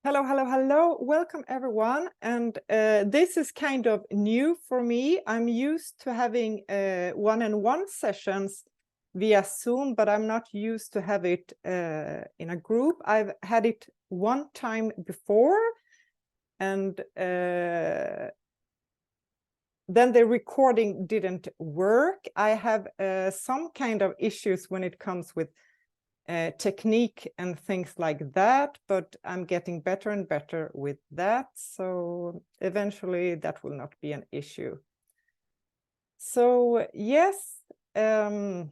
Hello, hello, hello. Welcome, everyone. And this is kind of new for me. I'm used to having one-on-one sessions via Zoom, but I'm not used to have it in a group. I've had it one time before, and then the recording didn't work. I have some kind of issues when it comes with technique and things like that, but I'm getting better and better with that. So eventually that will not be an issue. So yes, so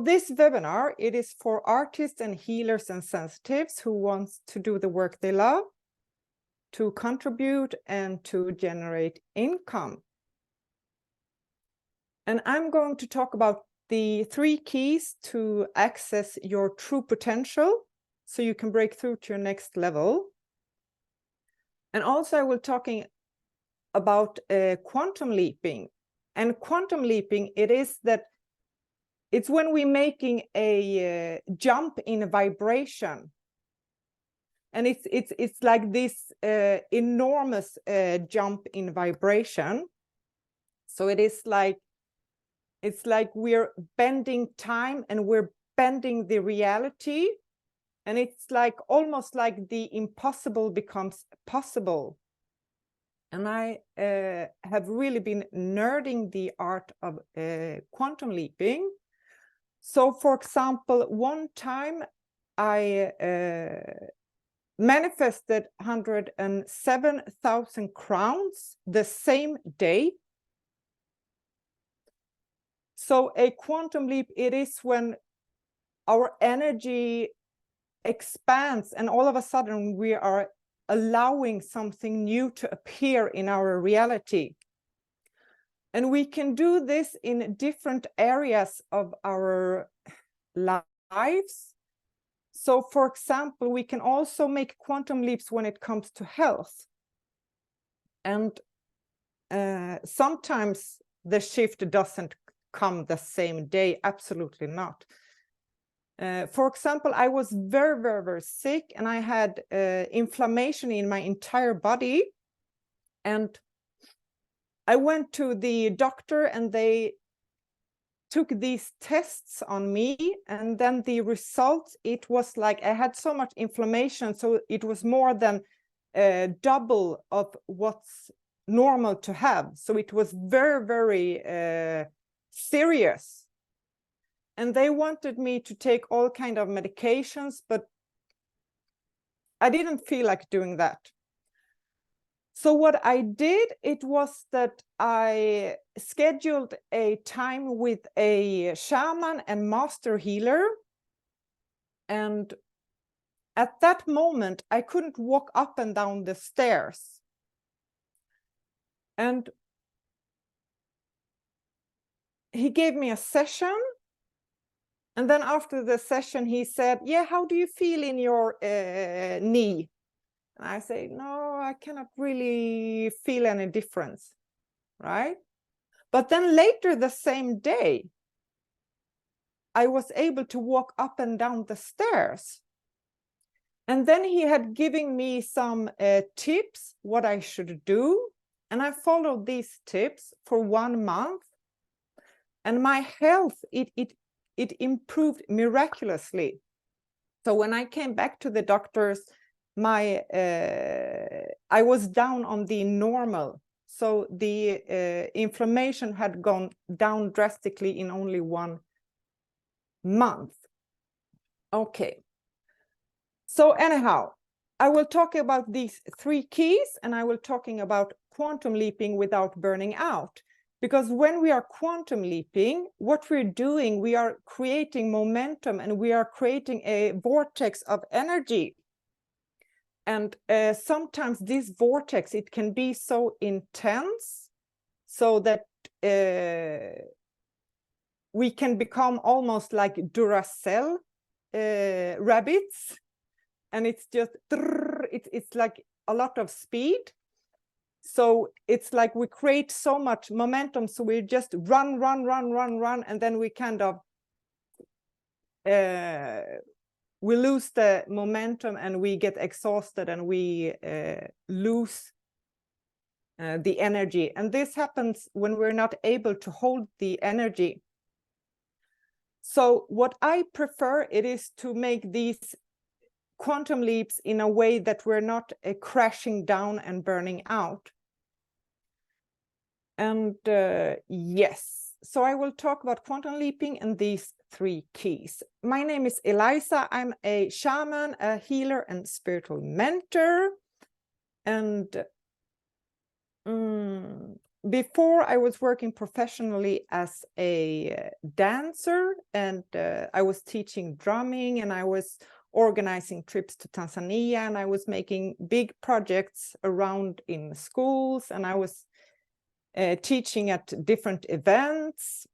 this webinar, it is for artists and healers and sensitives who want to do the work they love, to contribute and to generate income. And I'm going to talk about the 3 keys to access your true potential so you can break through to your next level. And also I will talking about quantum leaping. And quantum leaping, it's when we're making a jump in a vibration. And it's like this enormous jump in vibration. So it's like we're bending time and we're bending the reality. And it's like almost like the impossible becomes possible. And I have really been nerding the art of quantum leaping. So for example, one time I manifested 107,000 crowns the same day. So a quantum leap, it is when our energy expands and all of a sudden we are allowing something new to appear in our reality. And we can do this in different areas of our lives. So for example, we can also make quantum leaps when it comes to health. And sometimes the shift doesn't come the same day, absolutely not. For example, I was very, very, very sick and I had inflammation in my entire body. And I went to the doctor and they took these tests on me. And then the results, it was like I had so much inflammation. So it was more than double of what's normal to have. So it was very, very serious. And they wanted me to take all kind of medications, but I didn't feel like doing that. So what I did, it was that I scheduled a time with a shaman and master healer. And at that moment, I couldn't walk up and down the stairs. And he gave me a session. And then after the session, he said, yeah, how do you feel in your knee? And I say, no, I cannot really feel any difference, right? But then later the same day, I was able to walk up and down the stairs. And then he had given me some tips, what I should do. And I followed these tips for 1 month. And my health, it improved miraculously. So when I came back to the doctors, I was down on the normal. So the inflammation had gone down drastically in only 1 month. Okay. So anyhow, I will talk about these 3 keys and I will talking about quantum leaping without burning out. Because when we are quantum leaping, what we're doing, we are creating momentum and we are creating a vortex of energy. And sometimes this vortex, it can be so intense so that we can become almost like Duracell rabbits. And it's just, it's like a lot of speed. So it's like we create so much momentum. So we just run, and then we kind of we lose the momentum and we get exhausted and we lose the energy. And this happens when we're not able to hold the energy. So what I prefer, it is to make these quantum leaps in a way that we're not crashing down and burning out. And yes, so I will talk about quantum leaping and these 3 keys. My name is Eliza. I'm a shaman, a healer, and spiritual mentor. And before I was working professionally as a dancer, and I was teaching drumming, and I was organizing trips to Tanzania, and I was making big projects around in schools, and I was teaching at different events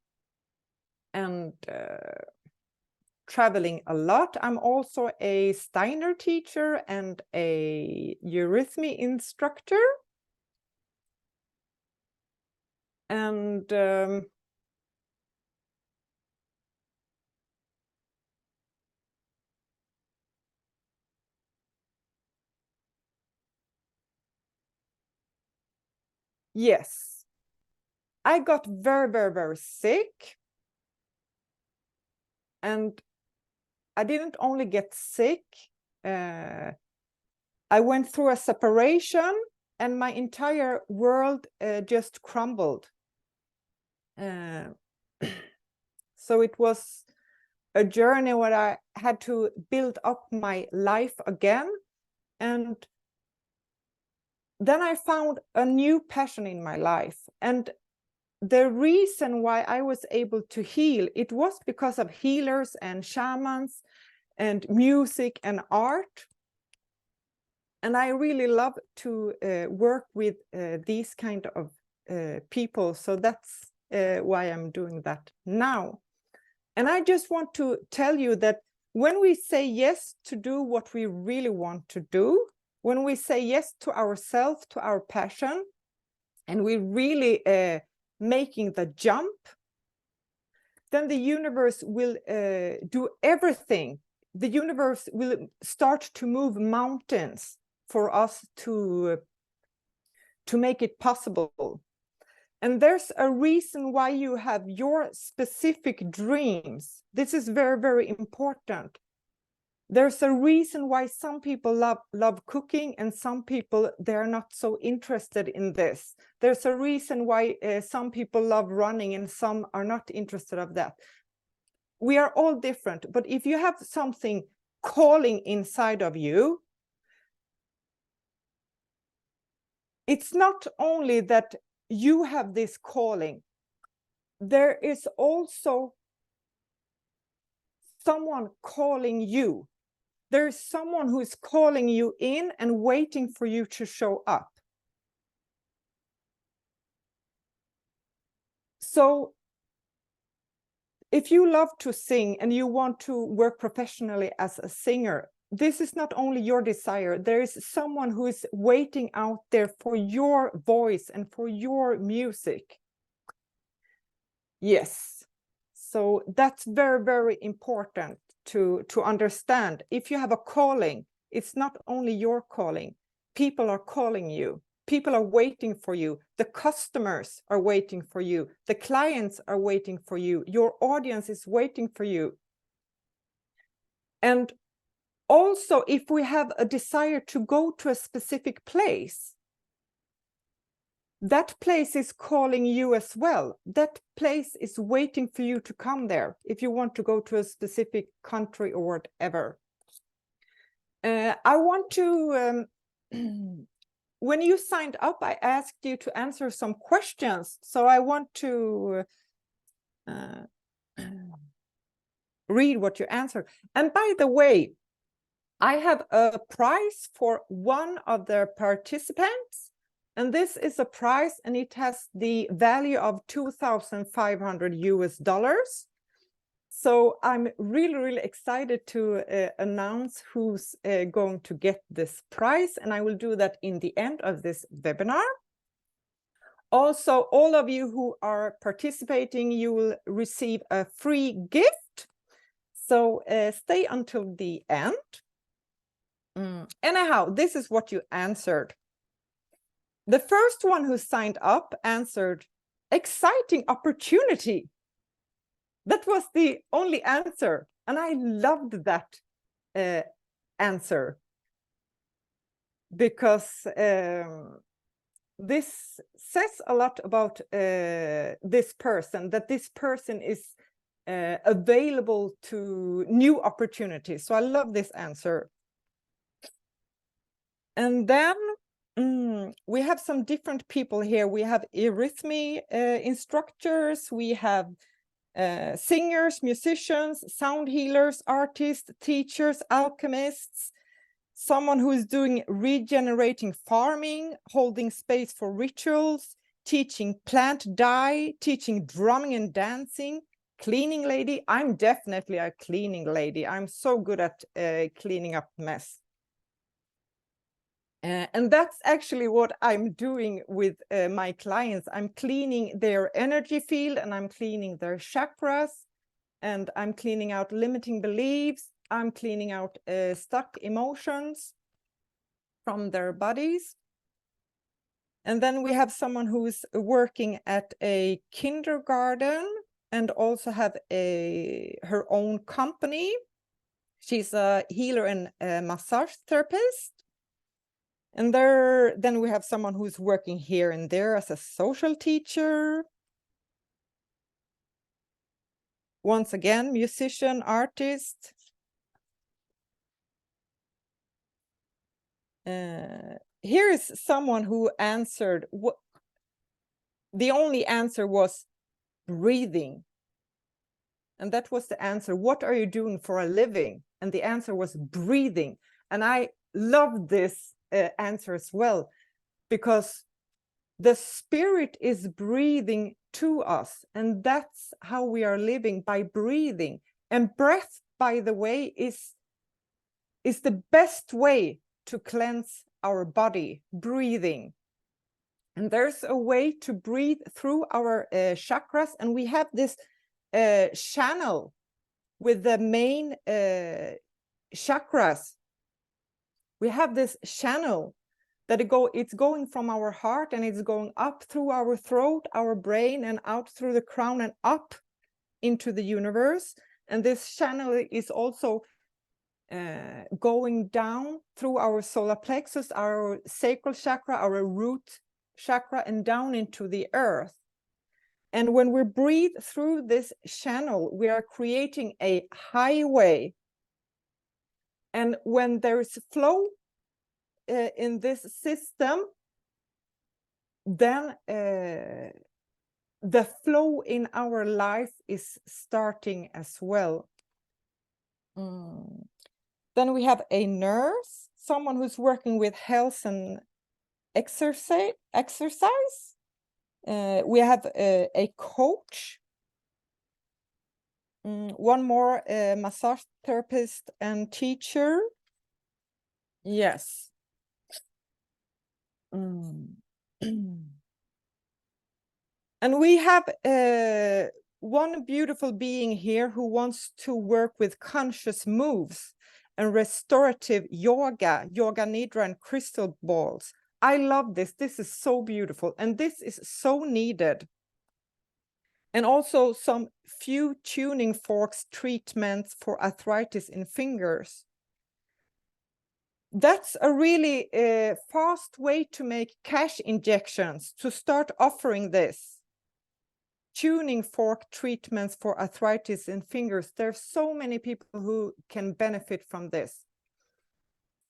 and traveling a lot. I'm also a Steiner teacher and a eurythmy instructor. And yes, I got very, very, very sick. And I didn't only get sick, I went through a separation and my entire world just crumbled. So it was a journey where I had to build up my life again. And then I found a new passion in my life. And the reason why I was able to heal, it was because of healers and shamans and music and art. And I really love to work with these kind of people. So that's why I'm doing that now. And I just want to tell you that when we say yes to do what we really want to do, when we say yes to ourselves, to our passion, and we really making the jump, then the universe will do everything. The universe will start to move mountains for us to make it possible. And there's a reason why you have your specific dreams. This is very, very important. There's a reason why some people love cooking and some people, they're not so interested in this. There's a reason why some people love running and some are not interested of that. We are all different, but if you have something calling inside of you, it's not only that you have this calling, there is also someone calling you. There's someone who is calling you in and waiting for you to show up. So if you love to sing and you want to work professionally as a singer, this is not only your desire. There is someone who is waiting out there for your voice and for your music. Yes. So that's very, very important to understand. If you have a calling, it's not only your calling. People are calling you. People are waiting for you. The customers are waiting for you. The clients are waiting for you. Your audience is waiting for you. And also, if we have a desire to go to a specific place, that place is calling you as well. That place is waiting for you to come there if you want to go to a specific country or whatever. I want to, when you signed up, I asked you to answer some questions. So I want to read what you answered. And by the way, I have a prize for one of the participants. And this is a prize, and it has the value of $2,500 US. So I'm really, really excited to announce who's going to get this prize. And I will do that in the end of this webinar. Also, all of you who are participating, you will receive a free gift. So stay until the end. Anyhow, this is what you answered. The first one who signed up answered, exciting opportunity. That was the only answer. And I loved that answer, because this says a lot about this person, that this person is available to new opportunities. So I love this answer. And then we have some different people here. We have eurythmy instructors, we have singers, musicians, sound healers, artists, teachers, alchemists, someone who is doing regenerating farming, holding space for rituals, teaching plant dye, teaching drumming and dancing, cleaning lady. I'm definitely a cleaning lady. I'm so good at cleaning up mess. And that's actually what I'm doing with my clients. I'm cleaning their energy field, and I'm cleaning their chakras, and I'm cleaning out limiting beliefs. I'm cleaning out stuck emotions from their bodies. And then we have someone who's working at a kindergarten and also have her own company. She's a healer and a massage therapist. And then we have someone who's working here and there as a social teacher. Once again, musician, artist. Here is someone who answered, the only answer was breathing. And that was the answer. What are you doing for a living? And the answer was breathing. And I love this answer as well, because the spirit is breathing to us, and that's how we are living, by breathing. And breath, by the way, is the best way to cleanse our body, breathing. And there's a way to breathe through our chakras, and we have this channel with the main chakras. We have this channel that it's going from our heart, and it's going up through our throat, our brain, and out through the crown and up into the universe. And this channel is also going down through our solar plexus, our sacral chakra, our root chakra, and down into the earth. And when we breathe through this channel, we are creating a highway. And when there is flow in this system, then the flow in our life is starting as well. Then we have a nurse, someone who's working with health and exercise. We have a coach, one more massage therapist and teacher. Yes. And we have one beautiful being here who wants to work with conscious moves and restorative yoga, yoga nidra, and crystal balls. I love this. This is so beautiful, and this is so needed. And also some few tuning forks treatments for arthritis in fingers. That's a really fast way to make cash injections, to start offering this. Tuning fork treatments for arthritis in fingers. There's so many people who can benefit from this.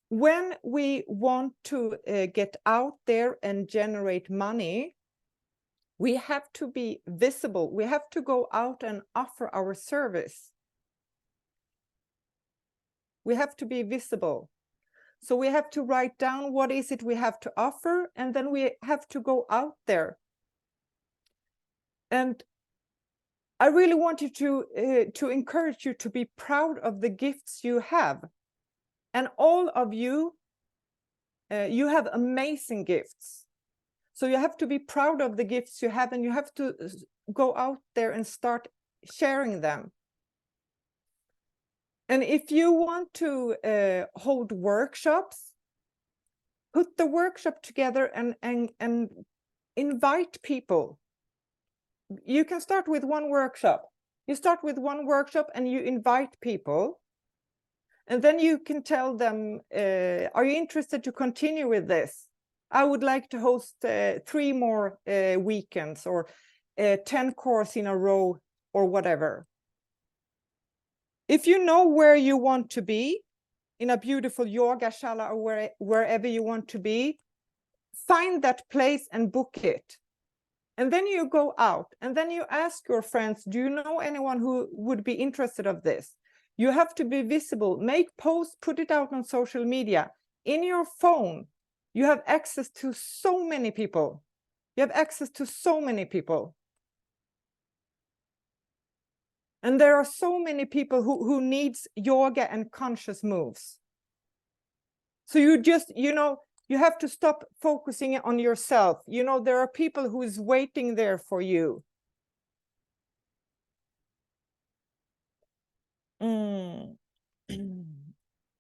When we want to get out there and generate money, we have to be visible. We have to go out and offer our service. We have to be visible. So we have to write down what is it we have to offer, and then we have to go out there. And I really want you to encourage you to be proud of the gifts you have. And all of you, you have amazing gifts. So you have to be proud of the gifts you have, and you have to go out there and start sharing them. And if you want to hold workshops, put the workshop together and invite people. You can start with one workshop. You start with one workshop and you invite people. And then you can tell them, are you interested to continue with this? I would like to host 3 more weekends, or 10 courses in a row, or whatever. If you know where you want to be, in a beautiful yoga shala, or wherever you want to be, find that place and book it. And then you go out and then you ask your friends, do you know anyone who would be interested of this? You have to be visible, make posts, put it out on social media. In your phone, you have access to so many people. You have access to so many people. And there are so many people who needs yoga and conscious moves. So you just, you have to stop focusing on yourself. There are people who is waiting there for you.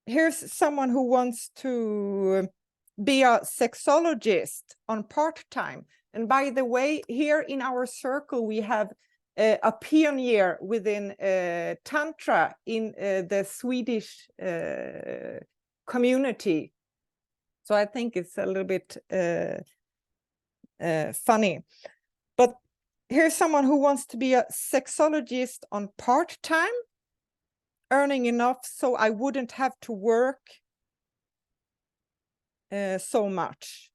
Here's someone who wants to be a sexologist on part-time. And by the way, here in our circle, we have a pioneer within Tantra in the Swedish community. So I think it's a little bit funny. But here's someone who wants to be a sexologist on part-time, earning enough so I wouldn't have to work so much.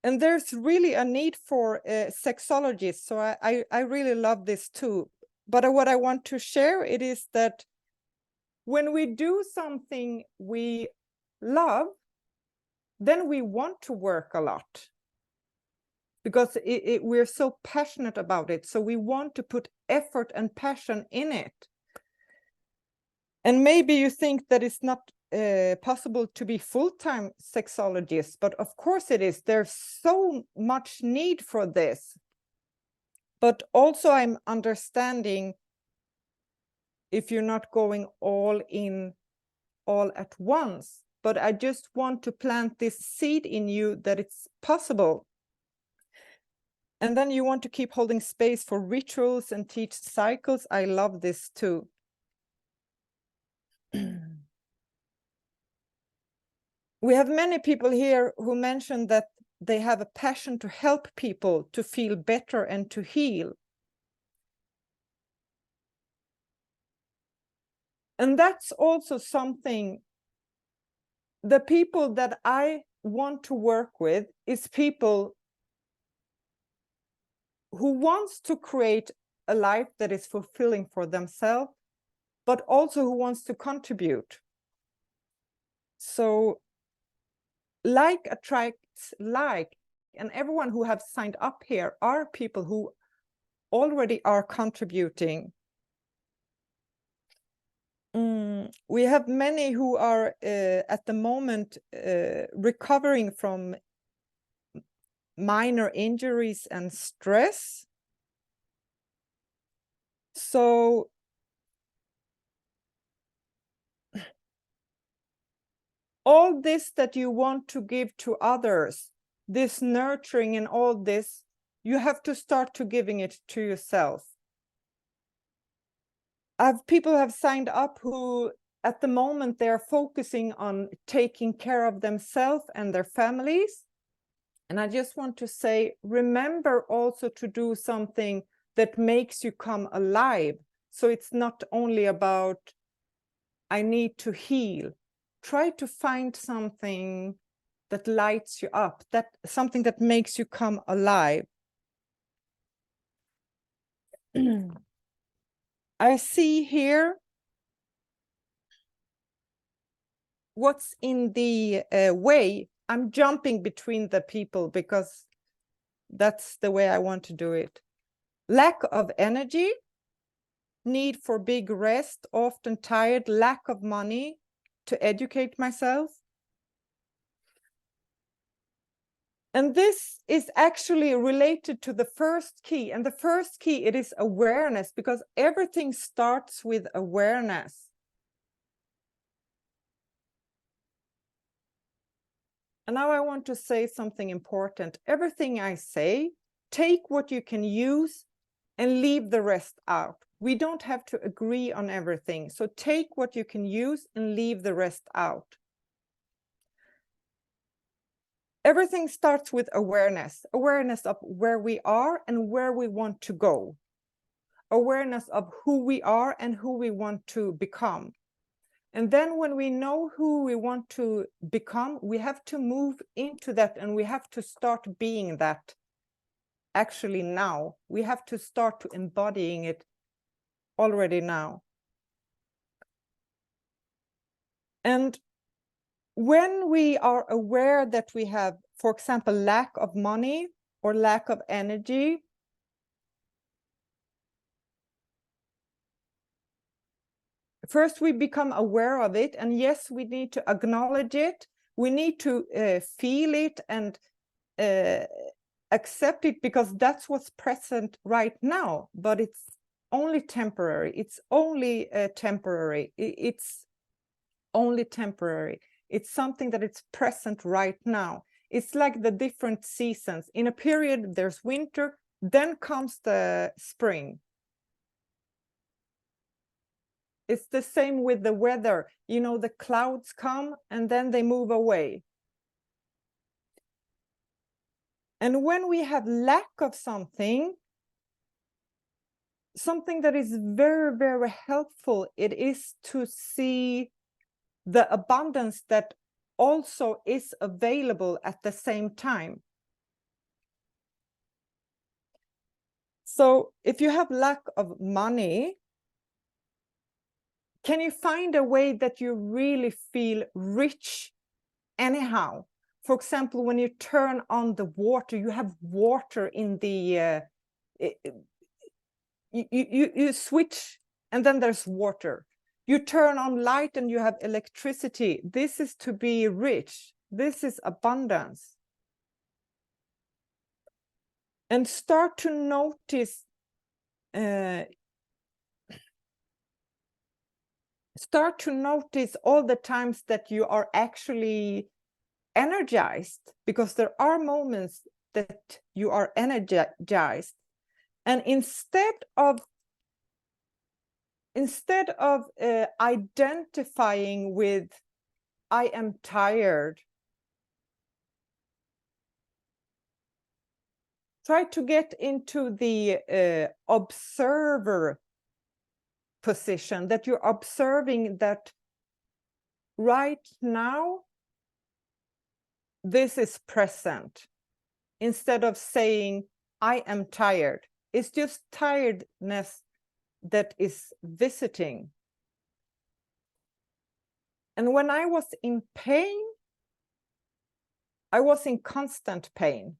And there's really a need for sexologists. So I really love this too. But what I want to share it is that when we do something we love, then we want to work a lot. Because we're so passionate about it. So we want to put effort and passion in it. And maybe you think that it's not possible to be full-time sexologist, but of course it is. There's so much need for this. But also I'm understanding if you're not going all in all at once. But I just want to plant this seed in you that it's possible. And then you want to keep holding space for rituals and teach cycles. I love this too. We have many people here who mentioned that they have a passion to help people to feel better and to heal. And that's also something, the people that I want to work with is people who wants to create a life that is fulfilling for themselves, but also who wants to contribute. So like attracts like, and everyone who have signed up here are people who already are contributing. We have many who are at the moment recovering from minor injuries and stress. So all this that you want to give to others, this nurturing and all this, you have to start to giving it to yourself. People have signed up who at the moment they're focusing on taking care of themselves and their families. And I just want to say, remember also to do something that makes you come alive. So it's not only about, I need to heal. Try to find something that lights you up, something that makes you come alive. I see here what's in the way. I'm jumping between the people because that's the way I want to do it. Lack of energy, need for big rest, often tired, lack of money to educate myself. And this is actually related to the first key. And the first key, it is awareness, because everything starts with awareness. And now I want to say something important. Everything I say, take what you can use and leave the rest out. We don't have to agree on everything. So take what you can use and leave the rest out. Everything starts with awareness. Awareness of where we are and where we want to go. Awareness of who we are and who we want to become. And then when we know who we want to become, we have to move into that, and we have to start being that. Actually now, we have to start to embodying it already now. And when we are aware that we have, for example, lack of money or lack of energy, first we become aware of it, and yes, we need to acknowledge it. We need to feel it and accept it, because that's what's present right now, but it's only temporary. It's only temporary. It's only temporary. It's something that it's present right now. It's like the different seasons. In a period, there's winter, then comes the spring. It's the same with the weather. You know, the clouds come and then they move away. And when we have lack of something that is very, very helpful, it is to see the abundance that also is available at the same time. So if you have lack of money, can you find a way that you really feel rich anyhow? For example, when you turn on the water, you have water in the you switch and then there's water. You turn on light and you have electricity. This is to be rich. This is abundance. And start to notice all the times that you are actually energized, because there are moments that you are energized. And instead of identifying with I am tired, try to get into the observer position, that you're observing that right now this is present, instead of saying I am tired. It's just tiredness that is visiting. And when I was in pain, I was in constant pain.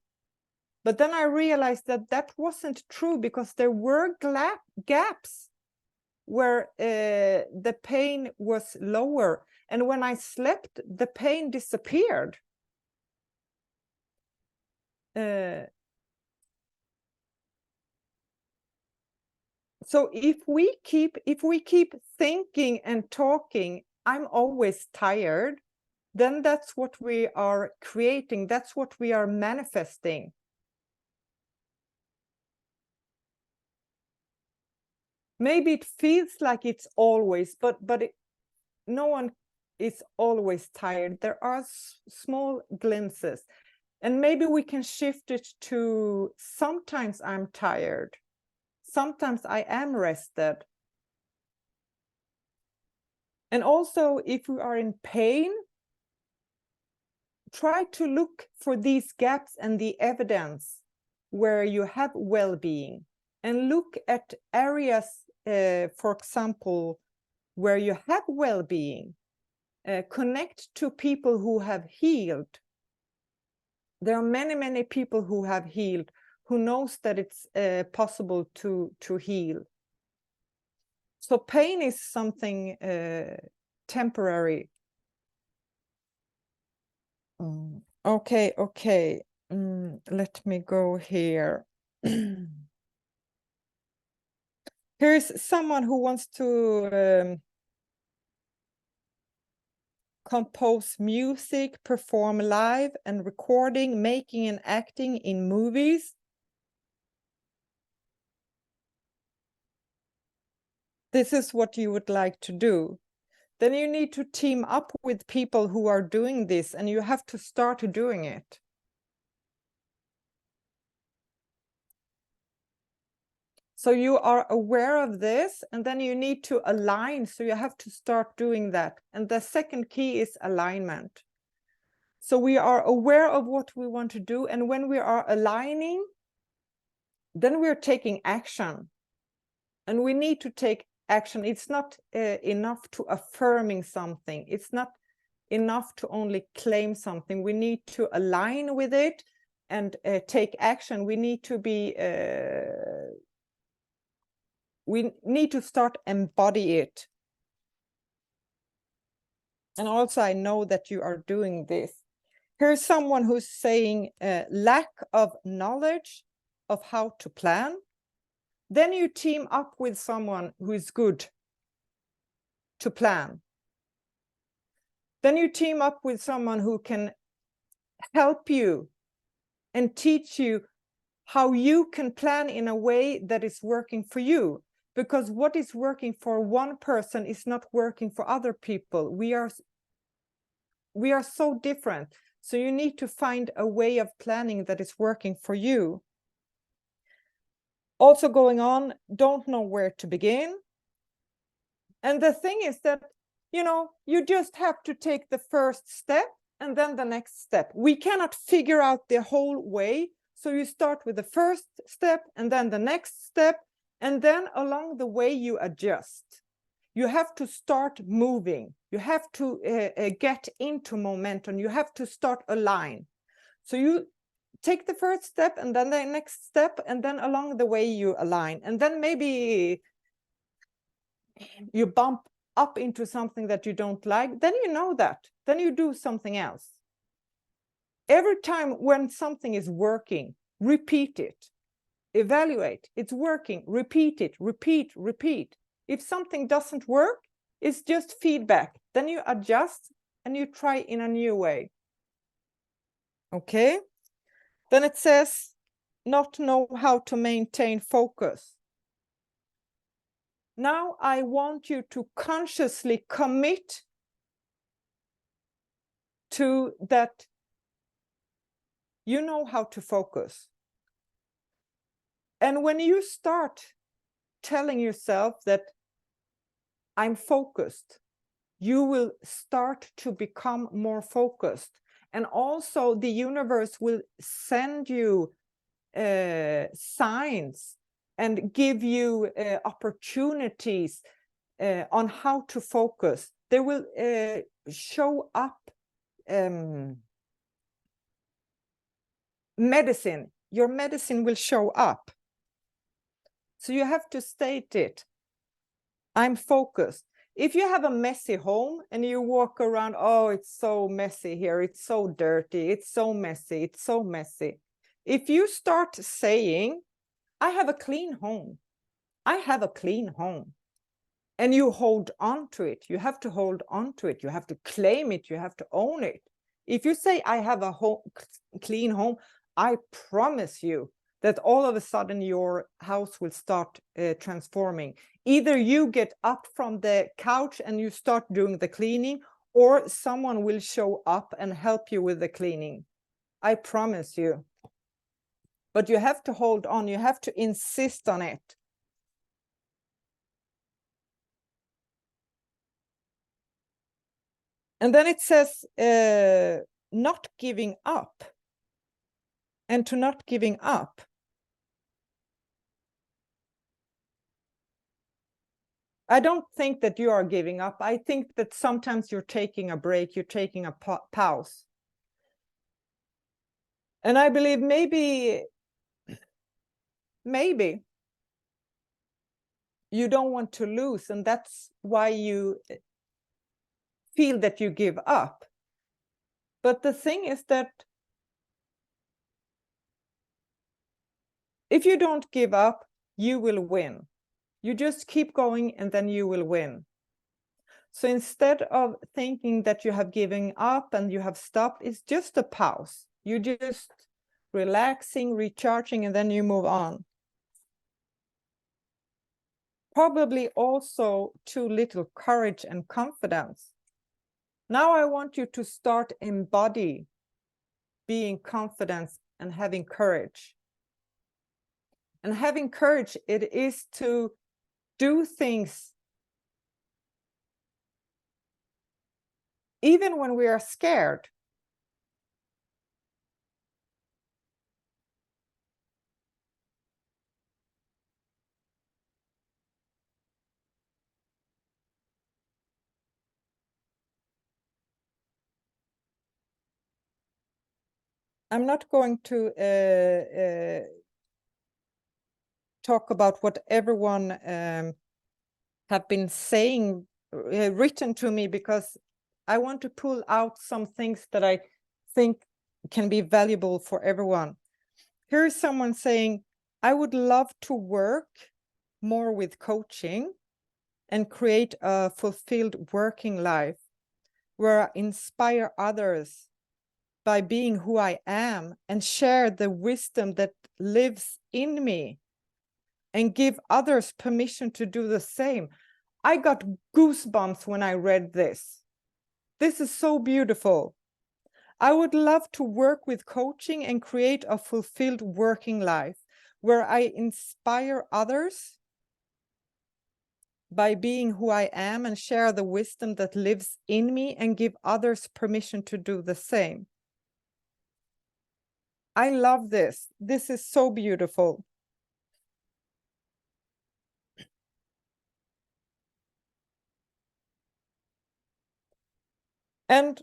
But then I realized that that wasn't true, because there were gaps where the pain was lower. And when I slept, the pain disappeared. So if we keep thinking and talking, I'm always tired, then that's what we are creating. That's what we are manifesting. Maybe it feels like it's always, but no one is always tired. There are small glimpses. And maybe we can shift it to sometimes I'm tired. Sometimes I am rested. And also, if we are in pain, try to look for these gaps and the evidence where you have well-being, and look at areas, for example, where you have well-being. Connect to people who have healed. There are many people who have healed, who knows that it's possible to heal. So pain is something temporary. Okay. let me go here. Here's someone who wants to compose music, perform live and recording, making and acting in movies. This is what you would like to do. Then you need to team up with people who are doing this, and you have to start doing it. So you are aware of this, and then you need to align. So you have to start doing that. And the second key is alignment. So we are aware of what we want to do. And when we are aligning, then we're taking action. And we need to take action. It's not enough to affirming something. It's not enough to only claim something. We need to align with it and take action. We need to be... we need to start embody it. And also, I know that you are doing this. Here's someone who's saying lack of knowledge of how to plan. Then you team up with someone who is good to plan. Then you team up with someone who can help you and teach you how you can plan in a way that is working for you. Because what is working for one person is not working for other people. We are so different. So you need to find a way of planning that is working for you. Also going on, don't know where to begin. And the thing is that, you just have to take the first step and then the next step. We cannot figure out the whole way. So you start with the first step and then the next step. And then along the way, you adjust. You have to start moving. You have to get into momentum. You have to start align. So you take the first step and then the next step, and then along the way you align. And then maybe you bump up into something that you don't like. Then you know that. Then you do something else. Every time when something is working, repeat it. Evaluate. It's working. Repeat it. Repeat, repeat. If something doesn't work, it's just feedback. Then you adjust and you try in a new way. Okay? Then it says, not know how to maintain focus. Now I want you to consciously commit to that you know how to focus. And when you start telling yourself that I'm focused, you will start to become more focused. And also the universe will send you signs and give you opportunities on how to focus. They will show up medicine. Your medicine will show up. So you have to state it. I'm focused. If you have a messy home and you walk around, oh, it's so messy here. It's so dirty. It's so messy. It's so messy. If you start saying, I have a clean home. I have a clean home. And you hold on to it. You have to hold on to it. You have to claim it. You have to own it. If you say, I have a clean home, I promise you that all of a sudden your house will start transforming. Either you get up from the couch and you start doing the cleaning, or someone will show up and help you with the cleaning. I promise you. But you have to hold on. You have to insist on it. And then it says not giving up. And to not giving up. I don't think that you are giving up. I think that sometimes you're taking a break, you're taking a pause. And I believe maybe you don't want to lose, and that's why you feel that you give up. But the thing is that If you don't give up, you will win. You just keep going and then you will win. So instead of thinking that you have given up and you have stopped, it's just a pause. You just relaxing, recharging, and then you move on. Probably also too little courage and confidence. Now I want you to start embody being confident and having courage. And having courage, it is to do things even when we are scared. I'm not going to talk about what everyone have been saying, written to me, because I want to pull out some things that I think can be valuable for everyone. Here is someone saying, I would love to work more with coaching and create a fulfilled working life where I inspire others by being who I am and share the wisdom that lives in me and give others permission to do the same. I got goosebumps when I read this. This is so beautiful. I would love to work with coaching and create a fulfilled working life where I inspire others by being who I am and share the wisdom that lives in me and give others permission to do the same. I love this. This is so beautiful. And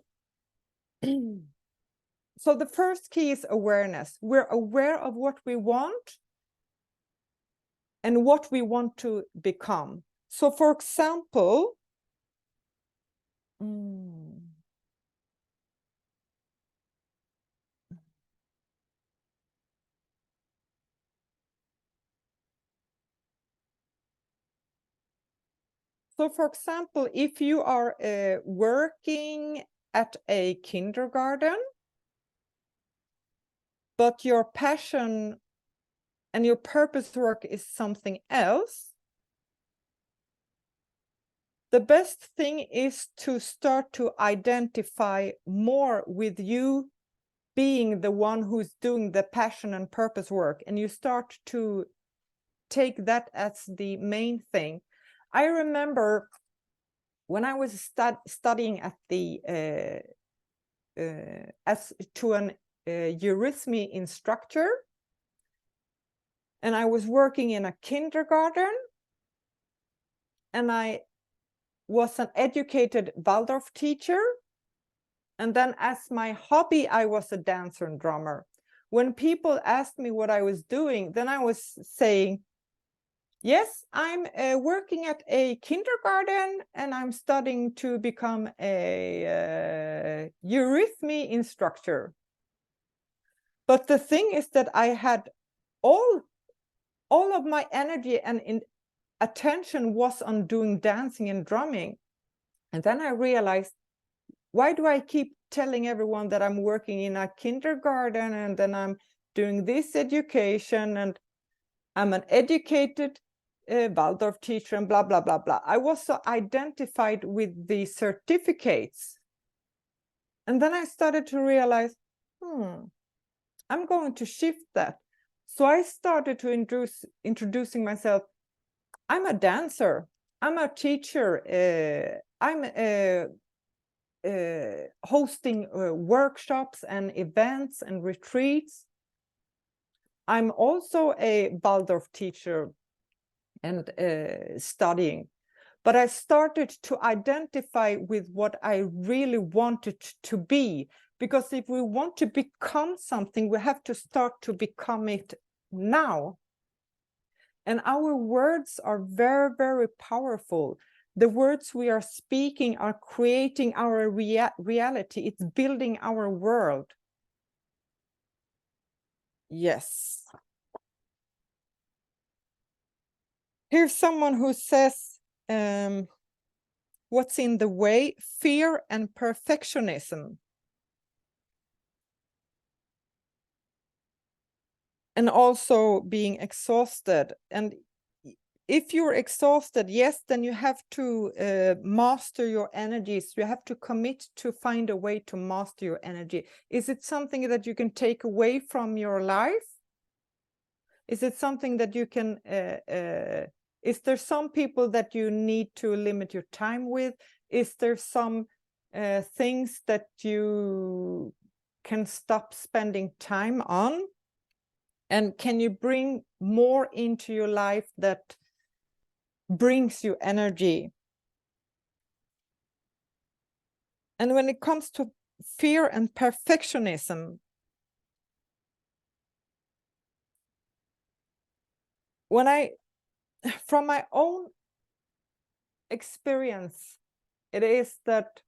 so the first key is awareness. We're aware of what we want and what we want to become. So for example, if you are working at a kindergarten, but your passion and your purpose work is something else, the best thing is to start to identify more with you being the one who's doing the passion and purpose work, and you start to take that as the main thing. I remember when I was studying at the as to an eurythmy instructor, and I was working in a kindergarten, and I was an educated Waldorf teacher, and then as my hobby I was a dancer and drummer. When people asked me what I was doing, then I was saying, yes, I'm working at a kindergarten and I'm studying to become a eurythmy instructor. But the thing is that I had all of my energy and attention was on doing dancing and drumming. And then I realized, why do I keep telling everyone that I'm working in a kindergarten and then I'm doing this education and I'm an educated Waldorf teacher and blah, blah, blah, blah. I was so identified with the certificates. And then I started to realize, I'm going to shift that. So I started to introducing myself. I'm a dancer. I'm a teacher. I'm hosting workshops and events and retreats. I'm also a Waldorf teacher and studying. But I started to identify with what I really wanted to be. Because if we want to become something, we have to start to become it now. And our words are very, very powerful. The words we are speaking are creating our reality. It's building our world. Yes. Here's someone who says, what's in the way? Fear and perfectionism. And also being exhausted. And if you're exhausted, yes, then you have to master your energies. You have to commit to find a way to master your energy. Is it something that you can take away from your life? Is it something that you can, is there some people that you need to limit your time with? Is there some things that you can stop spending time on? And can you bring more into your life that brings you energy? And when it comes to fear and perfectionism, from my own experience, it is that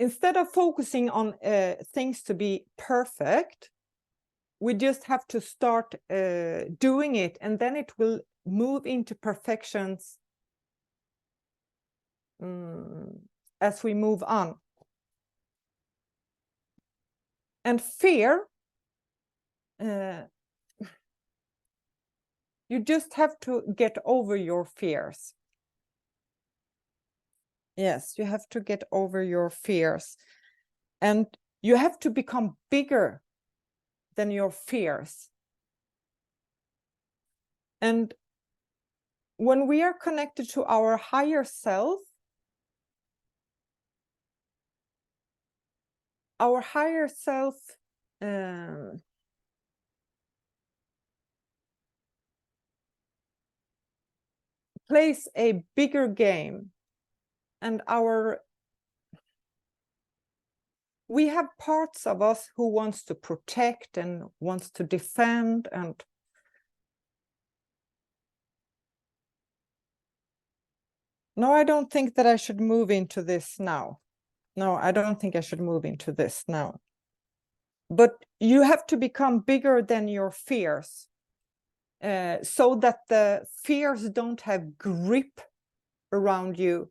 instead of focusing on things to be perfect, we just have to start doing it, and then it will move into perfections as we move on. And fear, you just have to get over your fears. Yes, you have to get over your fears. And you have to become bigger than your fears. And when we are connected to our higher self, our higher self plays a bigger game. And we have parts of us who wants to protect and wants to defend. And no, I don't think that I should move into this now. No, I don't think I should move into this now. But you have to become bigger than your fears, so that the fears don't have grip around you.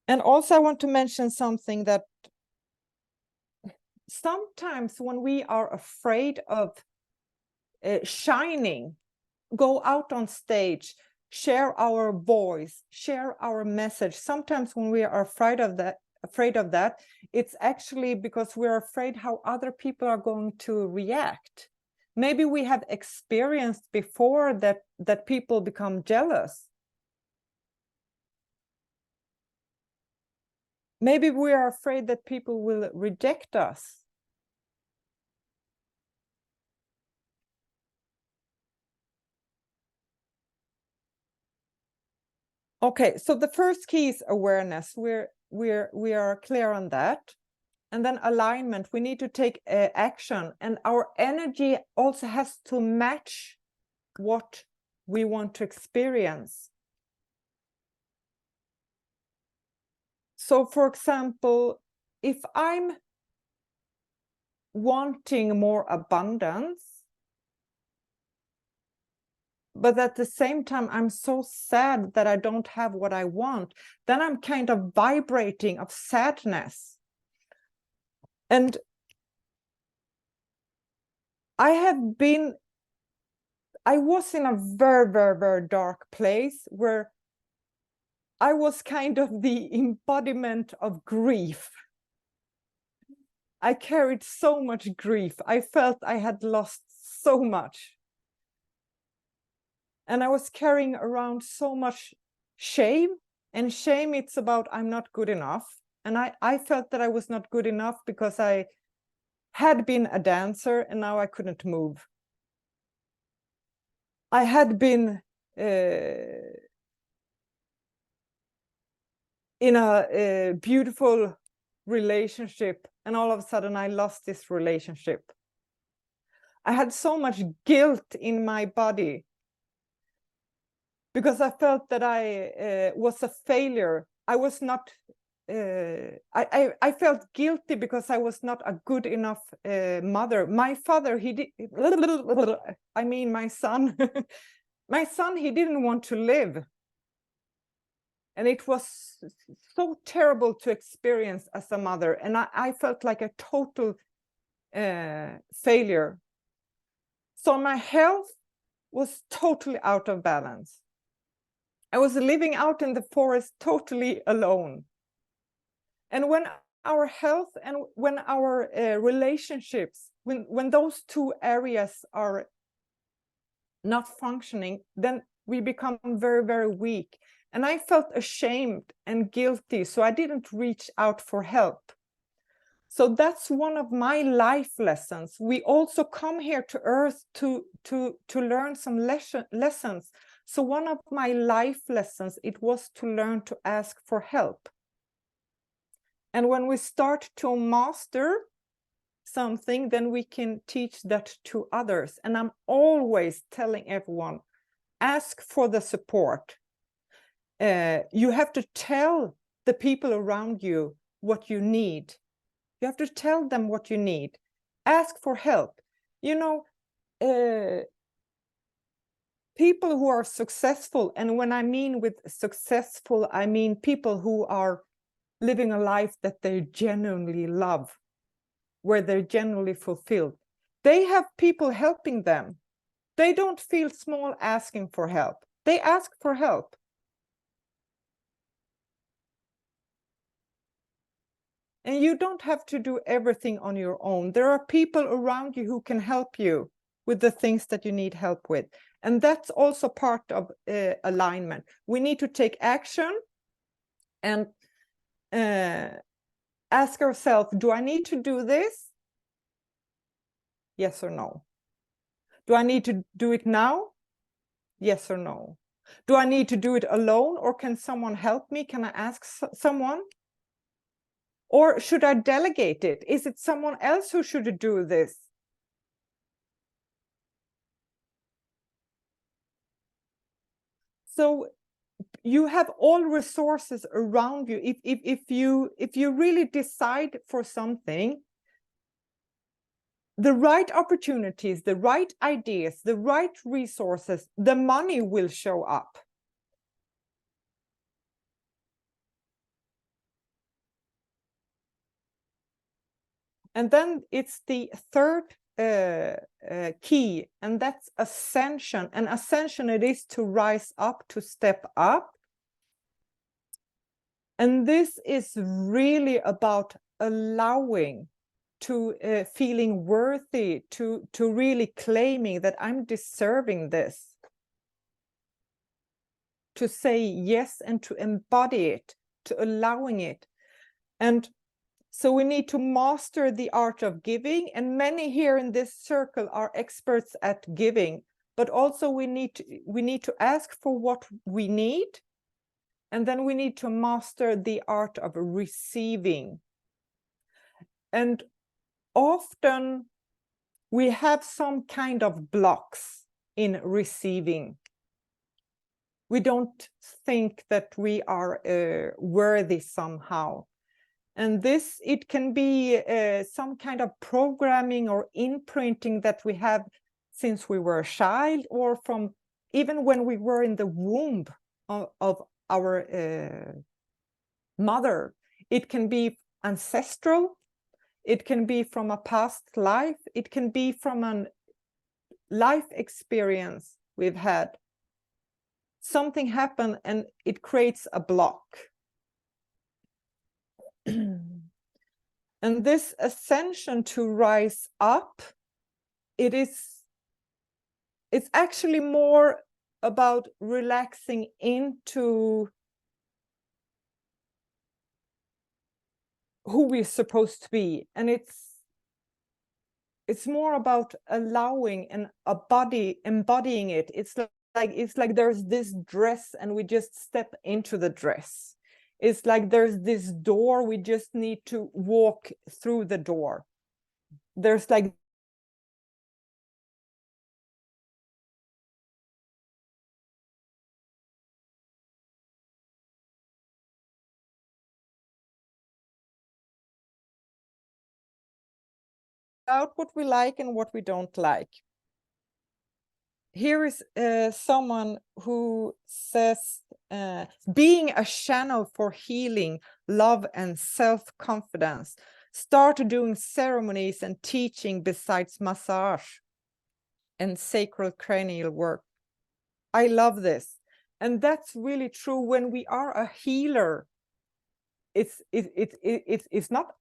And also I want to mention something, that sometimes when we are afraid of shining, go out on stage, share our voice, share our message, sometimes when we are afraid of that, it's actually because we're afraid how other people are going to react. Maybe we have experienced before that people become jealous. Maybe we are afraid that people will reject us. Okay, so the first key is awareness. We are clear on that. And then alignment, we need to take action, and our energy also has to match what we want to experience. So for example, if I'm wanting more abundance, but at the same time I'm so sad that I don't have what I want, then I'm kind of vibrating of sadness. And I was in a very, very, very dark place where I was kind of the embodiment of grief. I carried so much grief. I felt I had lost so much. And I was carrying around so much shame. And shame, it's about I'm not good enough. And I felt that I was not good enough because I had been a dancer and now I couldn't move. I had been in a beautiful relationship, and all of a sudden I lost this relationship. I had so much guilt in my body because I felt that I was a failure. I was not I felt guilty because I was not a good enough mother. My father, he did, I mean, my son, my son, he didn't want to live. And it was so terrible to experience as a mother. And I felt like a total failure. So my health was totally out of balance. I was living out in the forest totally alone. And when our health and when our relationships, when those two areas are not functioning, then we become very, very weak. And I felt ashamed and guilty, so I didn't reach out for help. So that's one of my life lessons. We also come here to earth to learn some lessons. So one of my life lessons, it was to learn to ask for help. And when we start to master something, then we can teach that to others. And I'm always telling everyone, ask for the support. You have to tell the people around you what you need. You have to tell them what you need. Ask for help. You know, people who are successful, and when I mean with successful, I mean people who are living a life that they genuinely love, where they're genuinely fulfilled. They have people helping them. They don't feel small asking for help. They ask for help. And you don't have to do everything on your own. There are people around you who can help you with the things that you need help with. And that's also part of alignment. We need to take action and ask ourselves, do I need to do this? Yes or no? Do I need to do it now? Yes or no? Do I need to do it alone, or can someone help me? Can I ask someone? Or should I delegate it? Is it someone else who should do this? So you have all resources around you. If you really decide for something, the right opportunities, the right ideas, the right resources, the money will show up. And then it's the third key, and that's ascension. And ascension, it is to rise up, to step up. And this is really about allowing, to feeling worthy, to really claiming that I'm deserving this, to say yes and to embody it, to allowing it. And so we need to master the art of giving, and many here in this circle are experts at giving, but also we need to ask for what we need, and then we need to master the art of receiving. And often we have some kind of blocks in receiving. We don't think that we are worthy somehow. And this, it can be some kind of programming or imprinting that we have since we were a child, or from even when we were in the womb of our mother. It can be ancestral. It can be from a past life. It can be from a life experience we've had. Something happened and it creates a block. And this ascension to rise up, it's actually more about relaxing into who we're supposed to be. And it's more about allowing and embodying it. It's like there's this dress and we just step into the dress. It's like there's this door, we just need to walk through the door. There's like out what we like and what we don't like. Here is someone who says, being a channel for healing, love, and self-confidence. Start doing ceremonies and teaching besides massage and sacral cranial work. I love this. And that's really true. When we are a healer, it's not,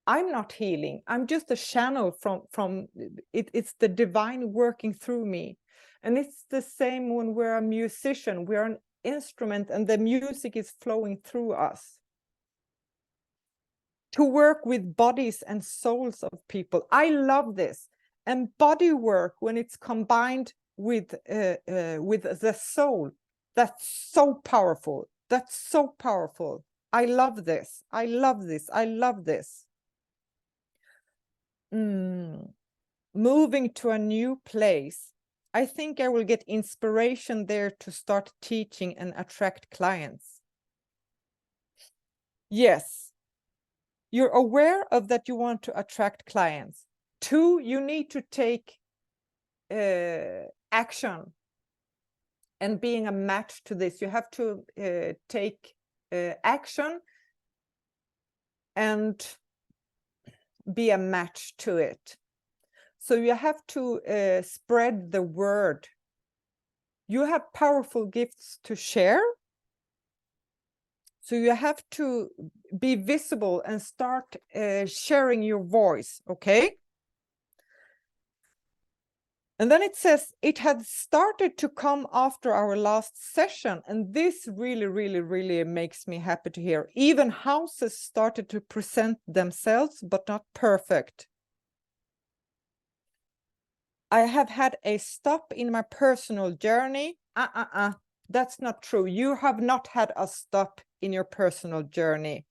I'm not healing. I'm just a channel from it. It's the divine working through me. And it's the same when we're a musician. We're an instrument and the music is flowing through us. To work with bodies and souls of people. I love this. And body work, when it's combined with the soul, that's so powerful. That's so powerful. I love this. I love this. I love this. Moving to a new place. I think I will get inspiration there to start teaching and attract clients. Yes. You're aware of that you want to attract clients. 2, you need to take action. And being a match to this, you have to take action and be a match to it. So you have to spread the word. You have powerful gifts to share. So you have to be visible and start sharing your voice, okay? And then it says, it had started to come after our last session. And this really, really, really makes me happy to hear. Even houses started to present themselves, but not perfect. I have had a stop in my personal journey. That's not true. You have not had a stop in your personal journey.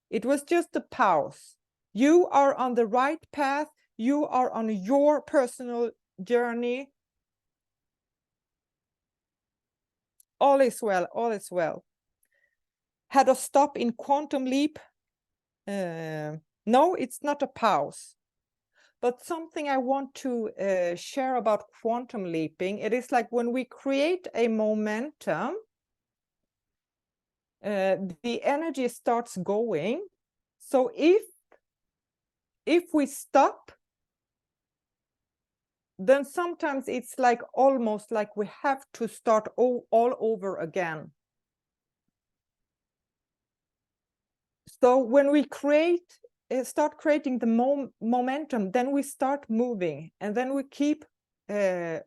It was just a pause. You are on the right path. You are on your personal journey. All is well. All is well. Had a stop in quantum leap. No, it's not a pause. But something I want to share about quantum leaping, it is like when we create a momentum, the energy starts going. So if we stop, then sometimes it's like almost like we have to start all over again. So when we start creating the momentum, then we start moving, and then we keep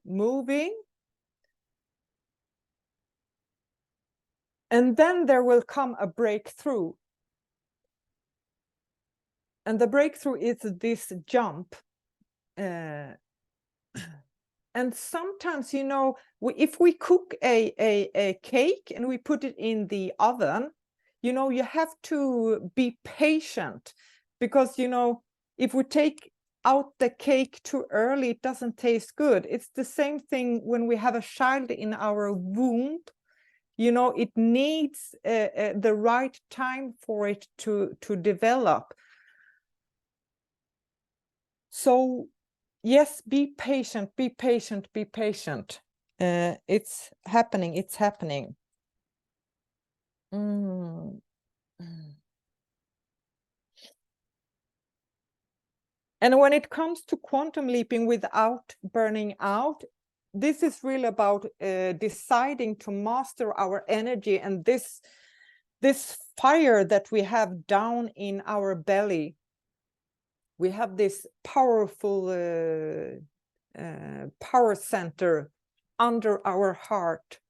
moving. And then there will come a breakthrough. And the breakthrough is this jump. And sometimes, you know, if we cook a cake and we put it in the oven, you know, you have to be patient, because, you know, if we take out the cake too early, it doesn't taste good. It's the same thing when we have a child in our womb. You know, it needs the right time for it to develop. So yes, be patient, be patient, be patient. It's happening, it's happening. And when it comes to quantum leaping without burning out, this is really about deciding to master our energy and this fire that we have down in our belly. We have this powerful power center under our heart,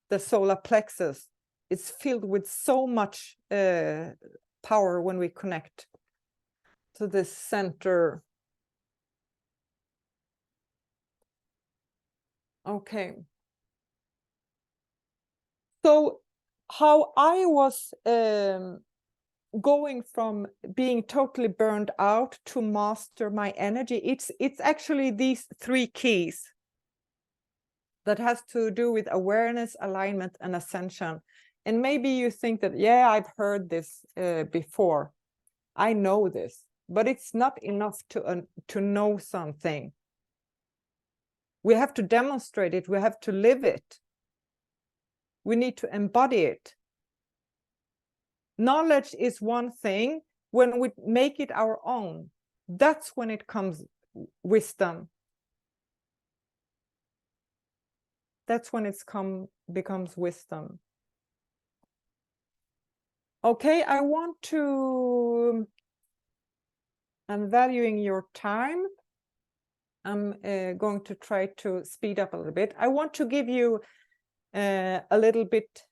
the solar plexus. It's filled with so much power when we connect to this center. Okay. So how I was going from being totally burned out to master my energy, it's actually these 3 keys that has to do with awareness, alignment, and ascension. And maybe you think that, yeah, I've heard this before. I know this. but it's not enough to know something. We have to demonstrate it. We have to live it. We need to embody it. Knowledge is one thing. When we make it our own, that's when it comes wisdom. That's when it's becomes wisdom. Okay, I'm valuing your time. I'm going to try to speed up a little bit. I want to give you a little bit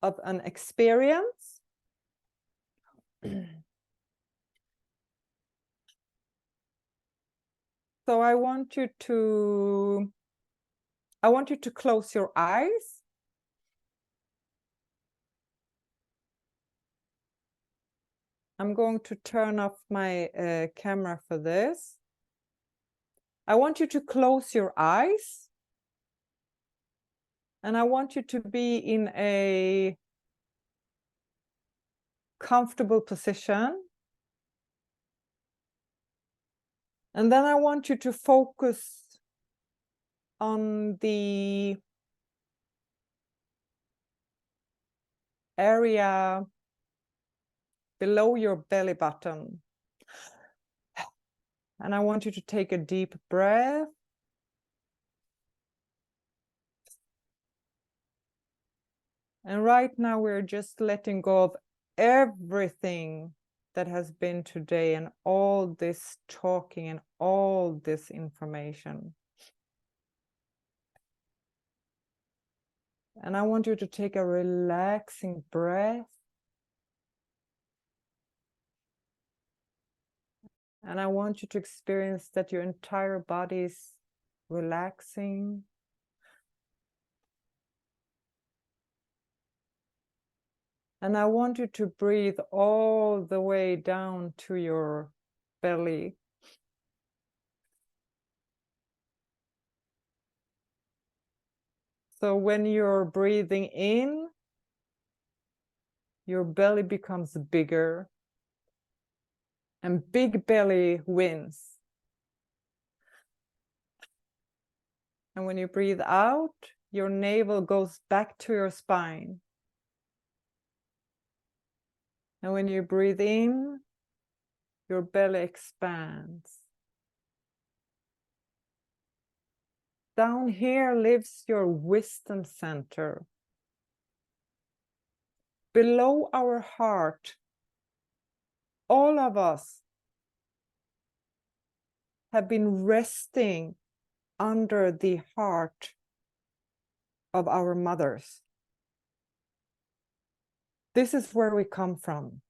of an experience. So I want you to close your eyes. I'm going to turn off my camera for this. I want you to close your eyes. And I want you to be in a comfortable position. And then I want you to focus on the area below your belly button. And I want you to take a deep breath. And right now we're just letting go of everything that has been today and all this talking and all this information. And I want you to take a relaxing breath. And I want you to experience that your entire body is relaxing. And I want you to breathe all the way down to your belly. So when you're breathing in, your belly becomes bigger. And big belly wins. And when you breathe out, your navel goes back to your spine. And when you breathe in, your belly expands. Down here lives your wisdom center. Below our heart, all of us have been resting under the heart of our mothers. This is where we come from.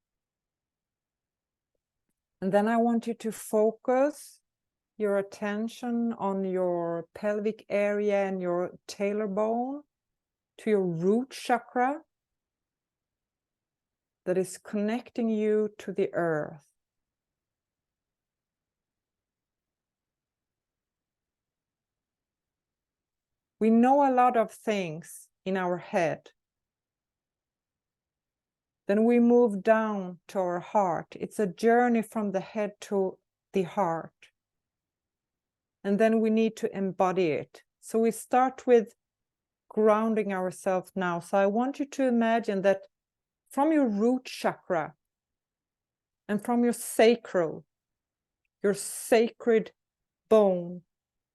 And then I want you to focus your attention on your pelvic area and your tailbone to your root chakra that is connecting you to the earth. We know a lot of things in our head. Then we move down to our heart. It's a journey from the head to the heart. And then we need to embody it. So we start with grounding ourselves now. So I want you to imagine that from your root chakra and from your sacral, your sacred bone,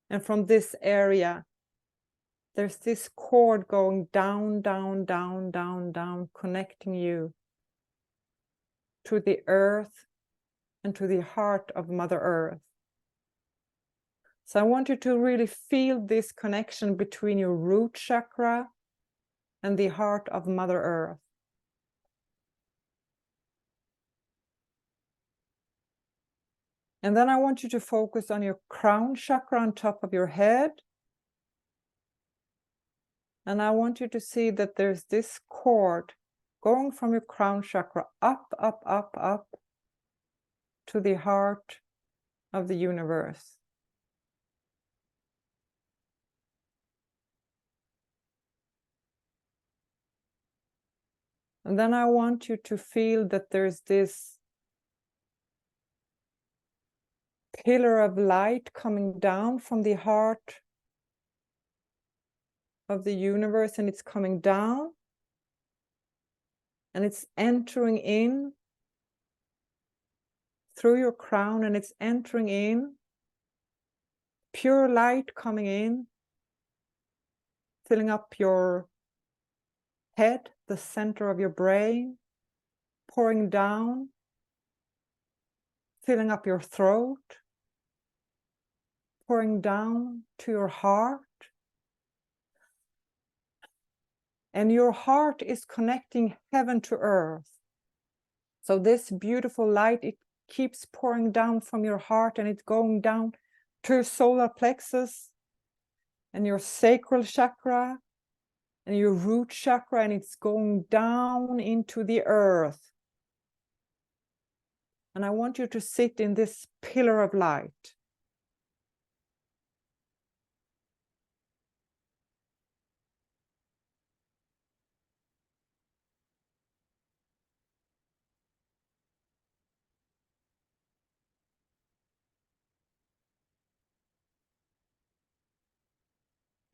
and from this area, there's this cord going down, down, down, down, down, connecting you to the earth and to the heart of Mother Earth. So I want you to really feel this connection between your root chakra and the heart of Mother Earth. And then I want you to focus on your crown chakra on top of your head. And I want you to see that there's this cord going from your crown chakra up, up, up, up to the heart of the universe. And then I want you to feel that there's this pillar of light coming down from the heart of the universe, and it's coming down and it's entering in through your crown, and it's entering in, pure light coming in, filling up your head, the center of your brain, pouring down, filling up your throat, pouring down to your heart. And your heart is connecting heaven to earth. So this beautiful light, it keeps pouring down from your heart, and it's going down to your solar plexus and your sacral chakra and your root chakra, and it's going down into the earth. And I want you to sit in this pillar of light.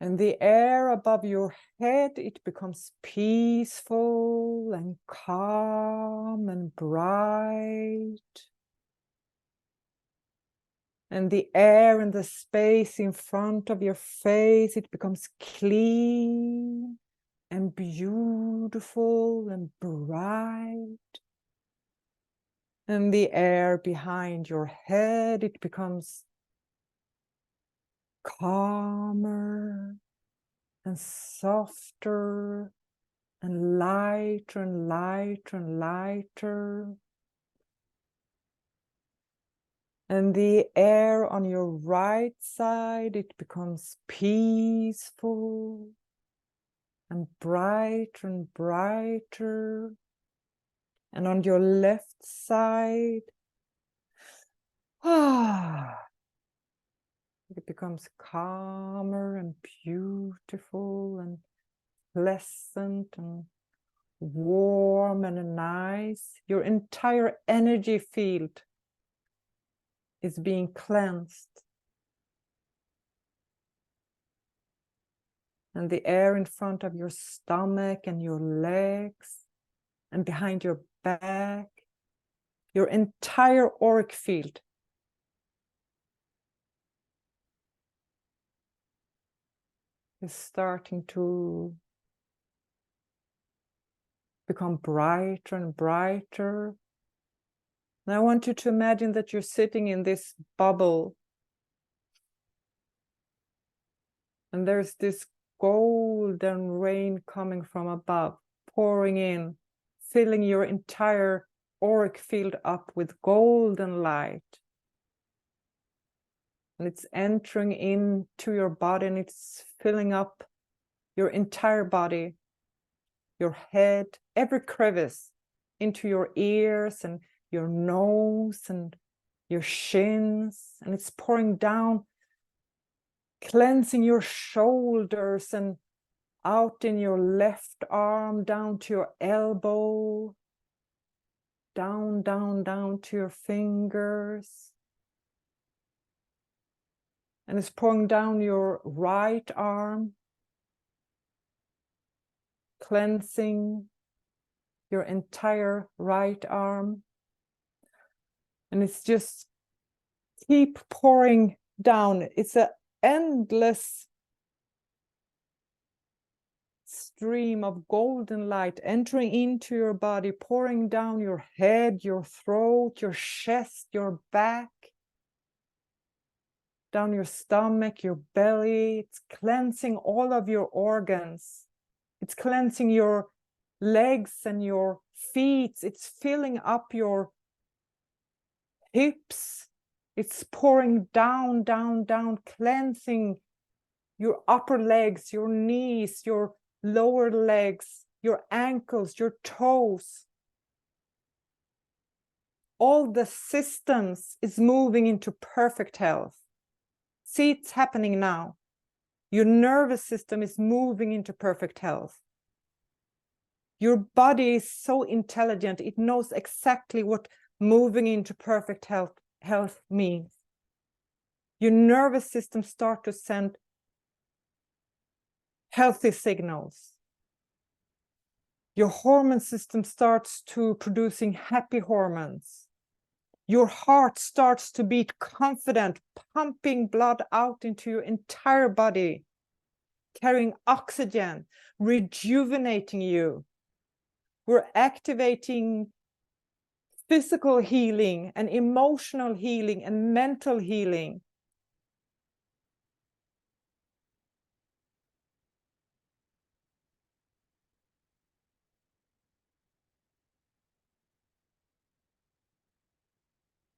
And the air above your head, it becomes peaceful and calm and bright. And the air and the space in front of your face, it becomes clean and beautiful and bright. And the air behind your head, it becomes calmer and softer and lighter and lighter and lighter. And the air on your right side, it becomes peaceful and brighter and brighter. And on your left side, it becomes calmer and beautiful and pleasant and warm and nice. Your entire energy field is being cleansed. And the air in front of your stomach and your legs and behind your back, your entire auric field is starting to become brighter and brighter. And I want you to imagine that you're sitting in this bubble, and there's this golden rain coming from above, pouring in, filling your entire auric field up with golden light. And it's entering into your body, and it's filling up your entire body, your head, every crevice, into your ears and your nose and your shins. And it's pouring down, cleansing your shoulders and out in your left arm, down to your elbow, down, down, down to your fingers. And it's pouring down your right arm, cleansing your entire right arm. And it's just keep pouring down. It's an endless stream of golden light entering into your body, pouring down your head, your throat, your chest, your back, down your stomach, your belly. It's cleansing all of your organs. It's cleansing your legs and your feet. It's filling up your hips. It's pouring down, down, down, cleansing your upper legs, your knees, your lower legs, your ankles, your toes. All the systems is moving into perfect health. See, it's happening now. Your nervous system is moving into perfect health. Your body is so intelligent. It knows exactly what moving into perfect health means. Your nervous system starts to send healthy signals. Your hormone system starts to producing happy hormones. Your heart starts to beat confident, pumping blood out into your entire body, carrying oxygen, rejuvenating you. We're activating physical healing and emotional healing and mental healing.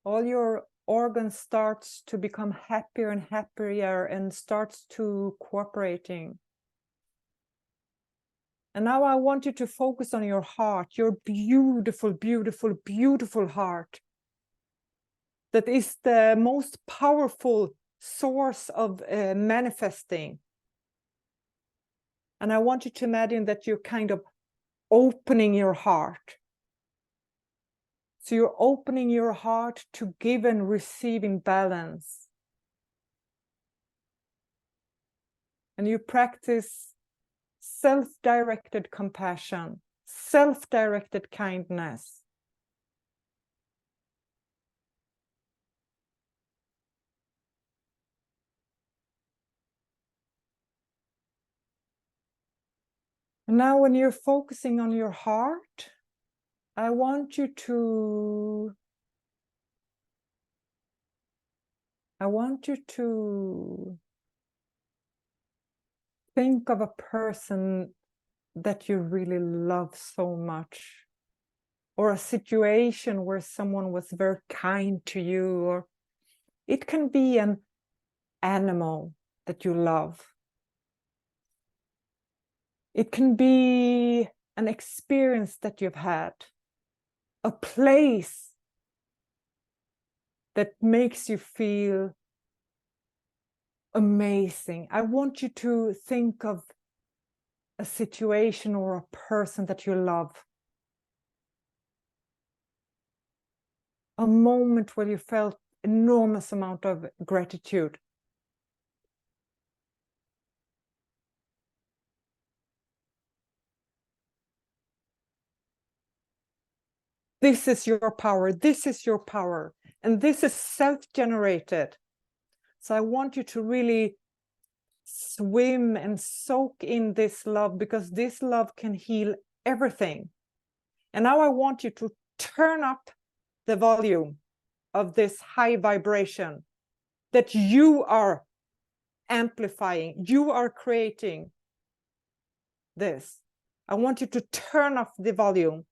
All your organs starts to become happier and happier and starts to cooperating. And now I want you to focus on your heart, your beautiful, beautiful, beautiful heart. That is the most powerful source of manifesting. And I want you to imagine that you're kind of opening your heart. So you're opening your heart to give and receive in balance. And you practice self-directed compassion, self-directed kindness. And now when you're focusing on your heart, I want you to think of a person that you really love so much, or a situation where someone was very kind to you, or it can be an animal that you love. It can be an experience that you've had, a place that makes you feel amazing. I want you to think of a situation or a person that you love. A moment where you felt enormous amount of gratitude. This is your power. This is your power. And this is self-generated. So I want you to really swim and soak in this love, because this love can heal everything. And now I want you to turn up the volume of this high vibration that you are amplifying. You are creating this. I want you to turn up the volume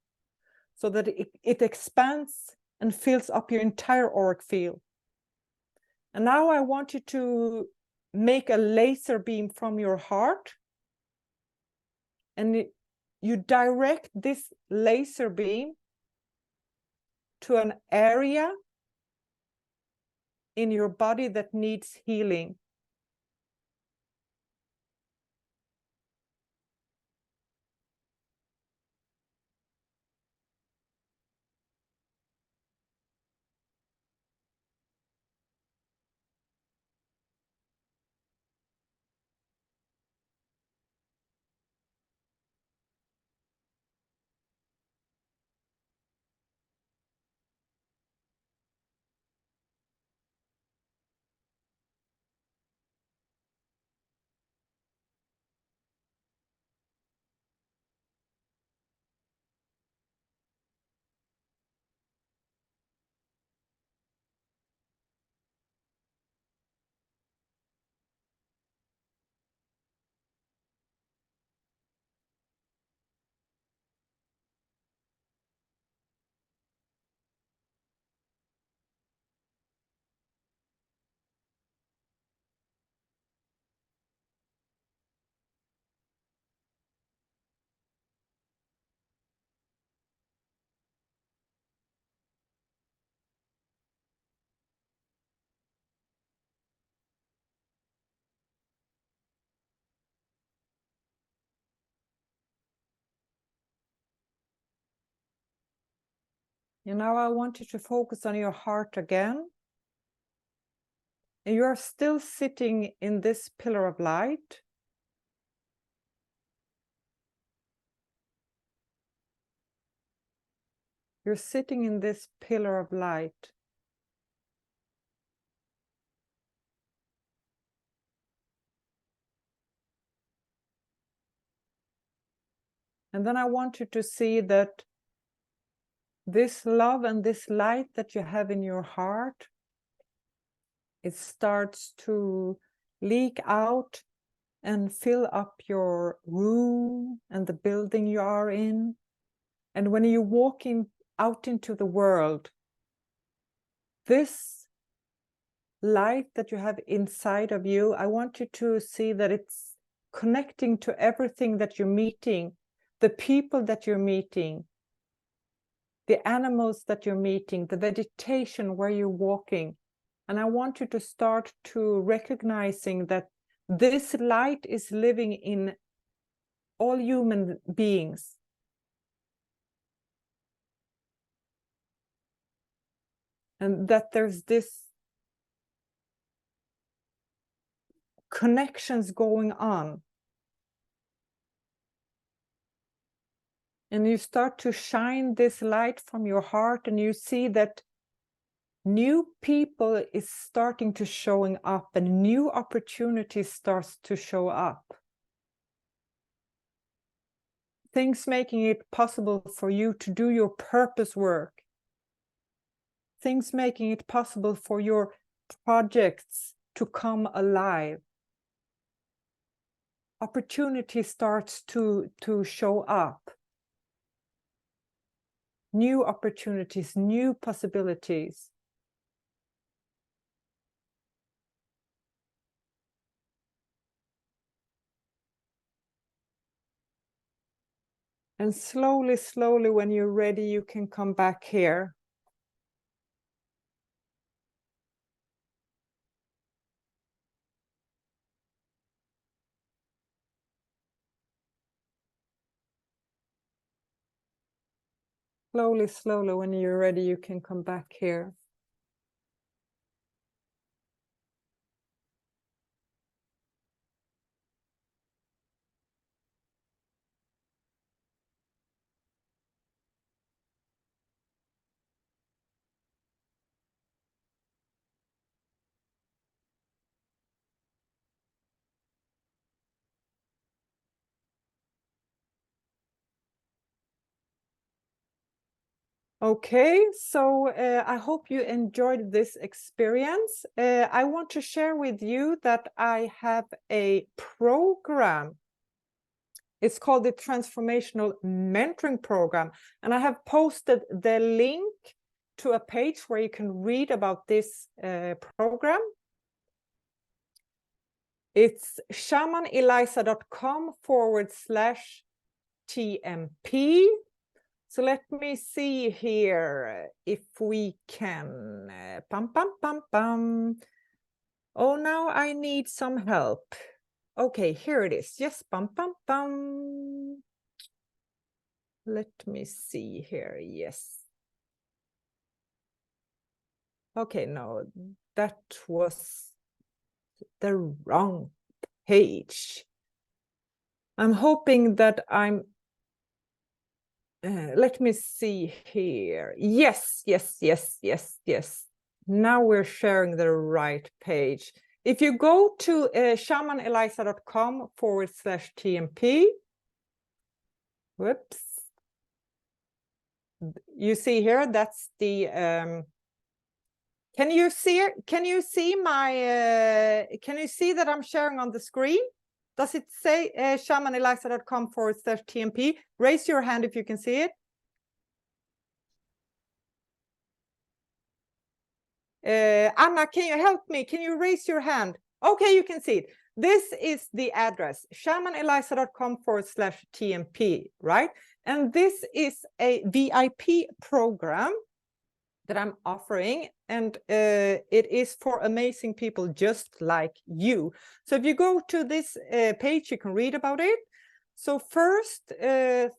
so that it expands and fills up your entire auric field. And now I want you to make a laser beam from your heart, and you direct this laser beam to an area in your body that needs healing. And now I want you to focus on your heart again. And you are still sitting in this pillar of light. You're sitting in this pillar of light. And then I want you to see that this love and this light that you have in your heart, it starts to leak out and fill up your room and the building you are in. And when you're walking out into the world, this light that you have inside of you, I want you to see that it's connecting to everything that you're meeting, the people that you're meeting, the animals that you're meeting, the vegetation where you're walking. And I want you to start to recognizing that this light is living in all human beings. And that there's this connections going on. And you start to shine this light from your heart, and you see that new people is starting to showing up, and new opportunities starts to show up. Things making it possible for you to do your purpose work. Things making it possible for your projects to come alive. Opportunity starts to show up. New opportunities, new possibilities. And slowly, slowly, when you're ready, you can come back here. Slowly, slowly, when you're ready, you can come back here. Okay, so I hope you enjoyed this experience. I want to share with you that I have a program. It's called the Transformational Mentoring Program. And I have posted the link to a page where you can read about this program. It's shamaneliza.com/TMP. So let me see here if we can. Oh, now I need some help. Okay, here it is. Yes, Let me see here. Yes. Okay, no, that was the wrong page. I'm hoping that I'm let me see here. Yes. Now we're sharing the right page. If you go to shamaneliza.com/TMP, whoops, you see here, that's the, can you see that I'm sharing on the screen? Does it say shamaneliza.com/TMP? Raise your hand if you can see it. Anna, can you help me? Can you raise your hand? Okay, you can see it. This is the address, shamaneliza.com/TMP, right? And this is a VIP program that I'm offering, and it is for amazing people just like you. So if you go to this page, you can read about it. So first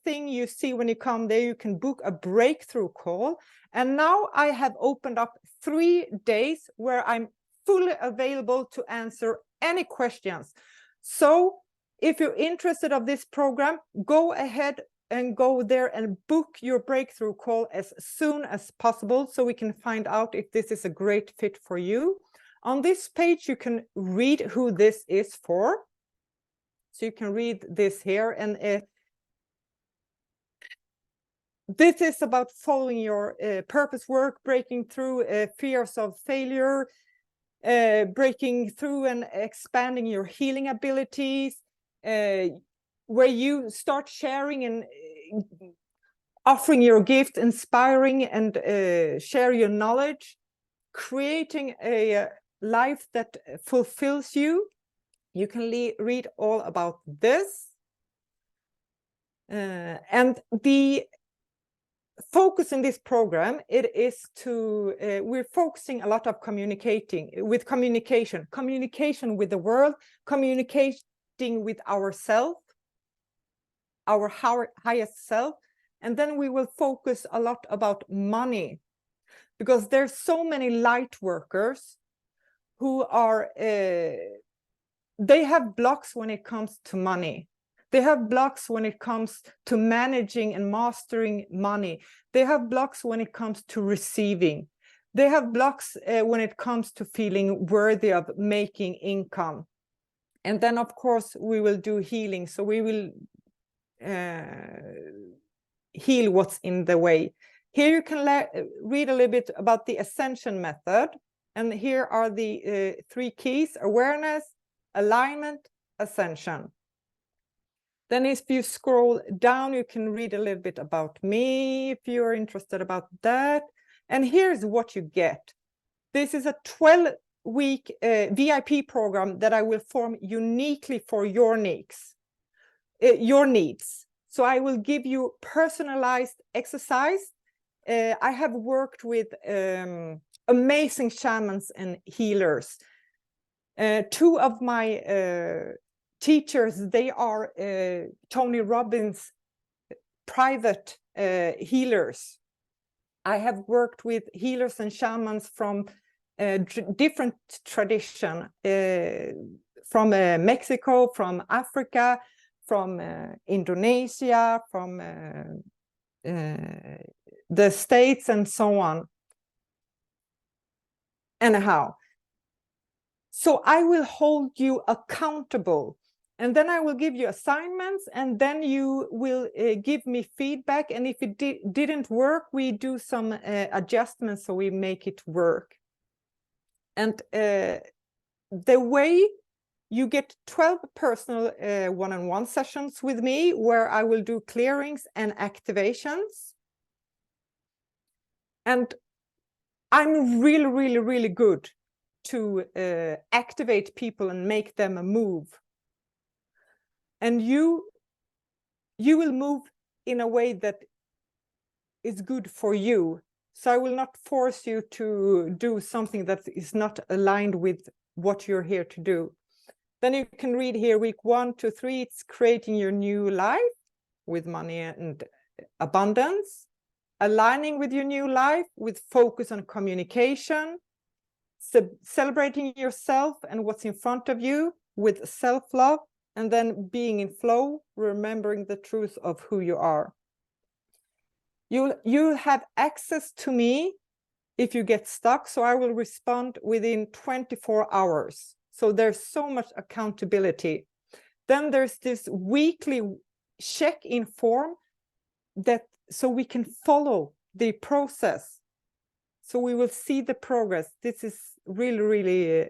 thing you see when you come there, you can book a breakthrough call. And now I have opened up 3 days where I'm fully available to answer any questions. So if you're interested of this program, go ahead and go there and book your breakthrough call as soon as possible so we can find out if this is a great fit for you. On this page, you can read who this is for. So you can read this here, and this is about following your purpose work, breaking through fears of failure, breaking through and expanding your healing abilities, where you start sharing and offering your gift, inspiring and share your knowledge, creating a life that fulfills you. You can read all about this. And the focus in this program, it is to, we're focusing a lot of communication with the world, communicating with ourselves, our highest self. And then we will focus a lot about money, because there's so many light workers who are, they have blocks when it comes to money. They have blocks when it comes to managing and mastering money. They have blocks when it comes to receiving. They have blocks when it comes to feeling worthy of making income. And then, of course, we will do healing. So we will heal what's in the way. Here you can read a little bit about the ascension method. And here are the 3 keys: awareness, alignment, ascension. Then if you scroll down, you can read a little bit about me if you're interested about that. And here's what you get. This is a 12-week VIP program that I will form uniquely for your needs. So I will give you personalized exercise. I have worked with amazing shamans and healers. 2 of my teachers, they are Tony Robbins' private healers. I have worked with healers and shamans from different tradition, from Mexico, from Africa, from Indonesia, from the States, and so on. Anyhow, so I will hold you accountable, and then I will give you assignments, and then you will give me feedback. And if it didn't work, we do some adjustments so we make it work. And the way you get 12 personal one-on-one sessions with me, where I will do clearings and activations. And I'm really, really, really good to activate people and make them move. And you will move in a way that is good for you. So I will not force you to do something that is not aligned with what you're here to do. Then you can read here week 1 to 3, it's creating your new life with money and abundance, aligning with your new life with focus on communication, celebrating yourself and what's in front of you with self-love, and then being in flow, remembering the truth of who you are. You have access to me if you get stuck, so I will respond within 24 hours. So there's so much accountability. Then there's this weekly check-in form that so we can follow the process. So we will see the progress. This is really, really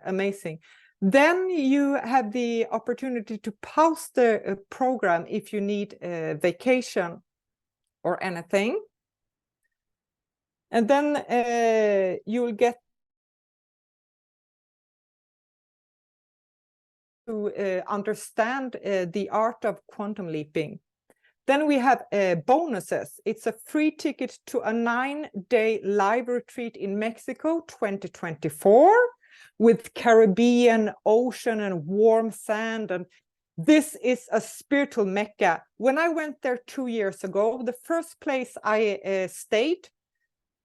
amazing. Then you have the opportunity to pause the program if you need a vacation or anything. And then you will get to understand the art of quantum leaping. Then we have bonuses. It's a free ticket to a 9-day live retreat in Mexico 2024 with Caribbean ocean and warm sand. And this is a spiritual Mecca. When I went there 2 years ago, the first place I stayed,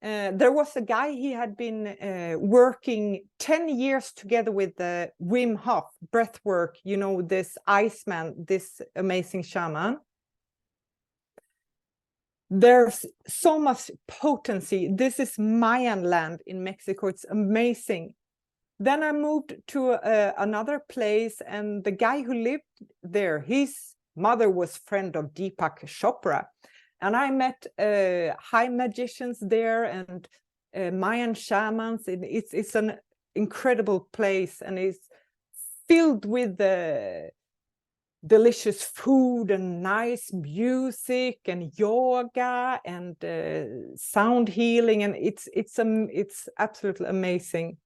there was a guy, he had been working 10 years together with Wim Hof, breath work, you know, this Iceman, this amazing shaman. There's so much potency. This is Mayan land in Mexico. It's amazing. Then I moved to another place, and the guy who lived there, his mother was friend of Deepak Chopra. And I met high magicians there and Mayan shamans. It's an incredible place, and it's filled with delicious food and nice music and yoga and sound healing, and it's absolutely amazing.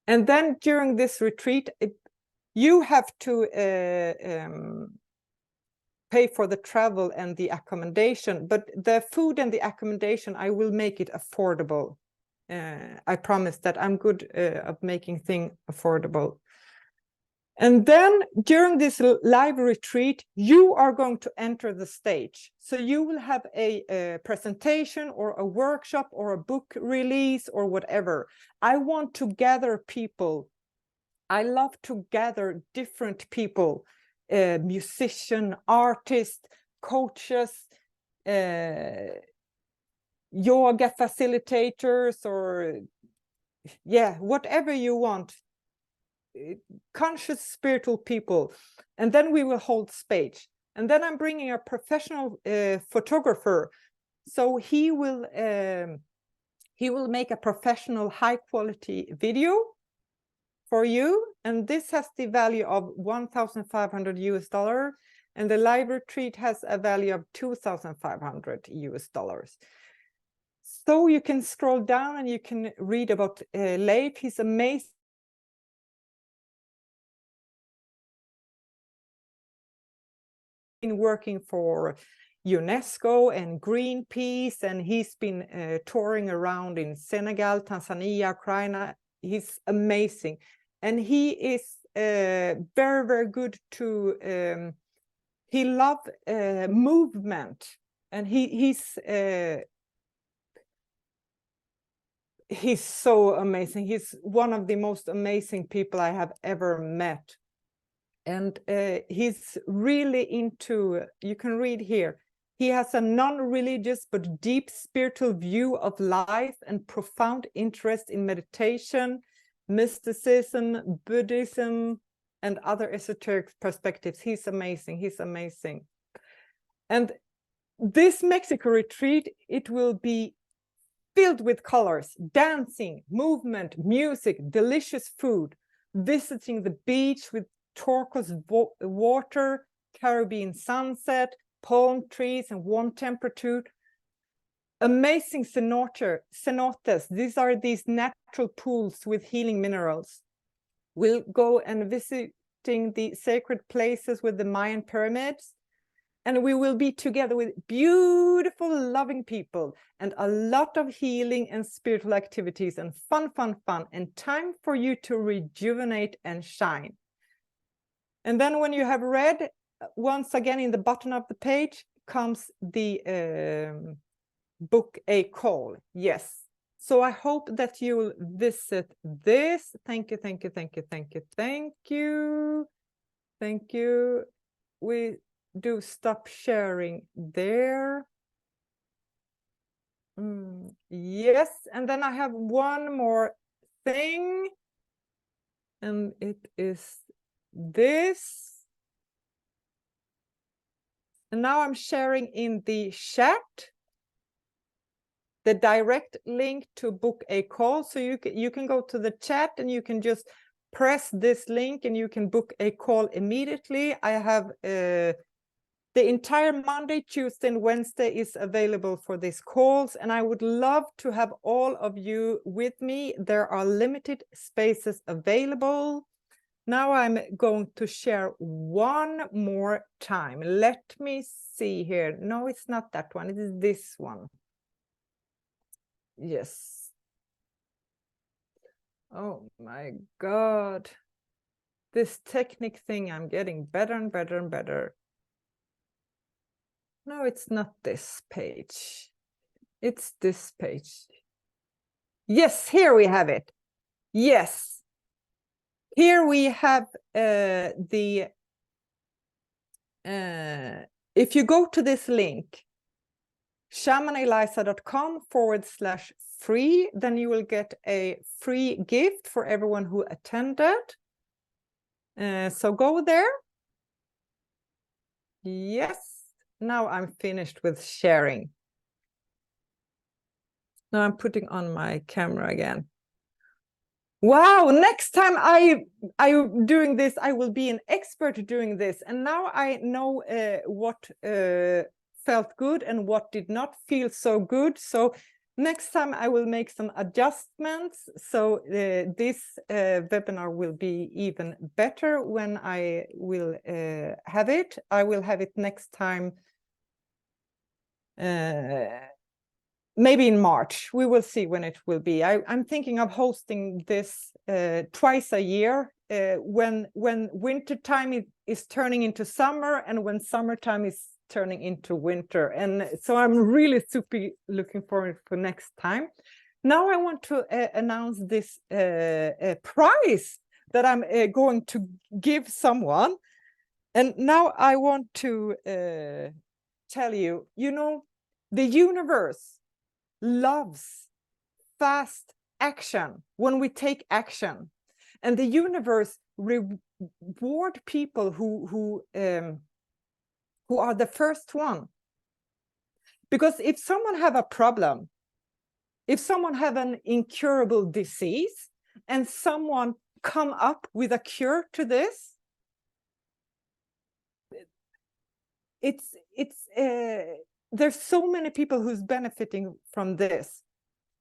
And then during this retreat, you have to pay for the travel and the accommodation, but the food and the accommodation, I will make it affordable. I promise that I'm good at making things affordable. And then during this live retreat, you are going to enter the stage. So you will have a presentation or a workshop or a book release or whatever. I want to gather people. I love to gather different people, musician, artists, coaches, yoga facilitators, or yeah, whatever you want. Conscious spiritual people, and then we will hold stage, and then I'm bringing a professional photographer, so he will make a professional high quality video for you, and this has the value of $1,500 US, and the live retreat has a value of $2,500 US. So you can scroll down and you can read about Leif. He's amazing. Working for UNESCO and Greenpeace, and he's been touring around in Senegal, Tanzania, Ukraine. He's amazing, and he is very, very good to. He loves movement, and he's so amazing. He's one of the most amazing people I have ever met. And he's really into, you can read here, he has a non-religious but deep spiritual view of life and profound interest in meditation, mysticism, Buddhism, and other esoteric perspectives. He's amazing. He's amazing. And this Mexico retreat, it will be filled with colors, dancing, movement, music, delicious food, visiting the beach with turquoise water, Caribbean sunset, palm trees, and warm temperature. Amazing cenotes. These are these natural pools with healing minerals. We'll go and visiting the sacred places with the Mayan pyramids. And we will be together with beautiful, loving people, and a lot of healing and spiritual activities, and fun, and time for you to rejuvenate and shine. And then when you have read, once again in the bottom of the page comes the book a call. Yes. So I hope that you'll visit this. Thank you, thank you, thank you, thank you, thank you. Thank you. We do stop sharing there. Yes, and then I have one more thing, and it is this. And now I'm sharing in the chat the direct link to book a call. So you can go to the chat and you can just press this link and you can book a call immediately. I have the entire Monday, Tuesday, and Wednesday is available for these calls, and I would love to have all of you with me. There are limited spaces available. Now I'm going to share one more time. Let me see here. No, it's not that one. It is this one. Yes. Oh my God. This technique thing, I'm getting better and better and better. No, it's not this page. It's this page. Yes, here we have it. Yes. Here we have if you go to this link, shamaneliza.com/free, then you will get a free gift for everyone who attended. So go there. Yes, now I'm finished with sharing. Now I'm putting on my camera again. Wow, next time I'm doing this, I will be an expert doing this. And now I know what felt good and what did not feel so good. So next time I will make some adjustments. So this webinar will be even better when I will have it. I will have it next time. Maybe in March. We will see when it will be. I'm thinking of hosting this twice a year when winter time is turning into summer and when summertime is turning into winter. And so I'm really super looking forward for next time. Now I want to announce this prize that I'm going to give someone. And now I want to tell you, you know, the universe loves fast action when we take action, and the universe reward people who are the first one. Because if someone have a problem, if someone have an incurable disease, and someone come up with a cure to this, there's so many people who's benefiting from this.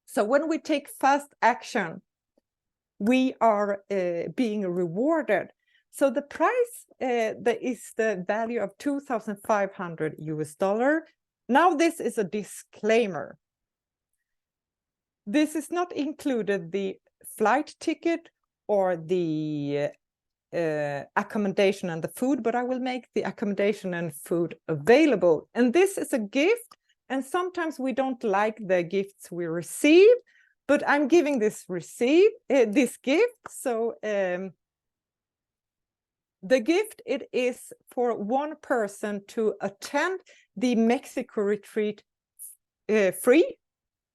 So when we take fast action, we are being rewarded. So the price that is the value of $2,500. Now this is a disclaimer. This is not included the flight ticket or the accommodation and the food, but I will make the accommodation and food available. And this is a gift, and sometimes we don't like the gifts we receive, but I'm giving this gift. So the gift, it is for one person to attend the Mexico retreat free.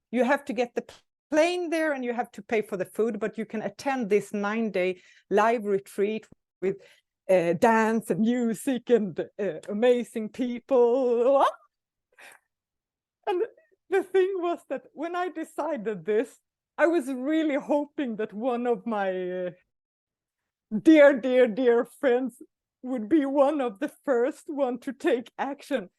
You have to get the plane there and you have to pay for the food, but you can attend this 9-day live retreat with dance and music and amazing people. And the thing was that when I decided this, I was really hoping that one of my dear friends would be one of the first one to take action.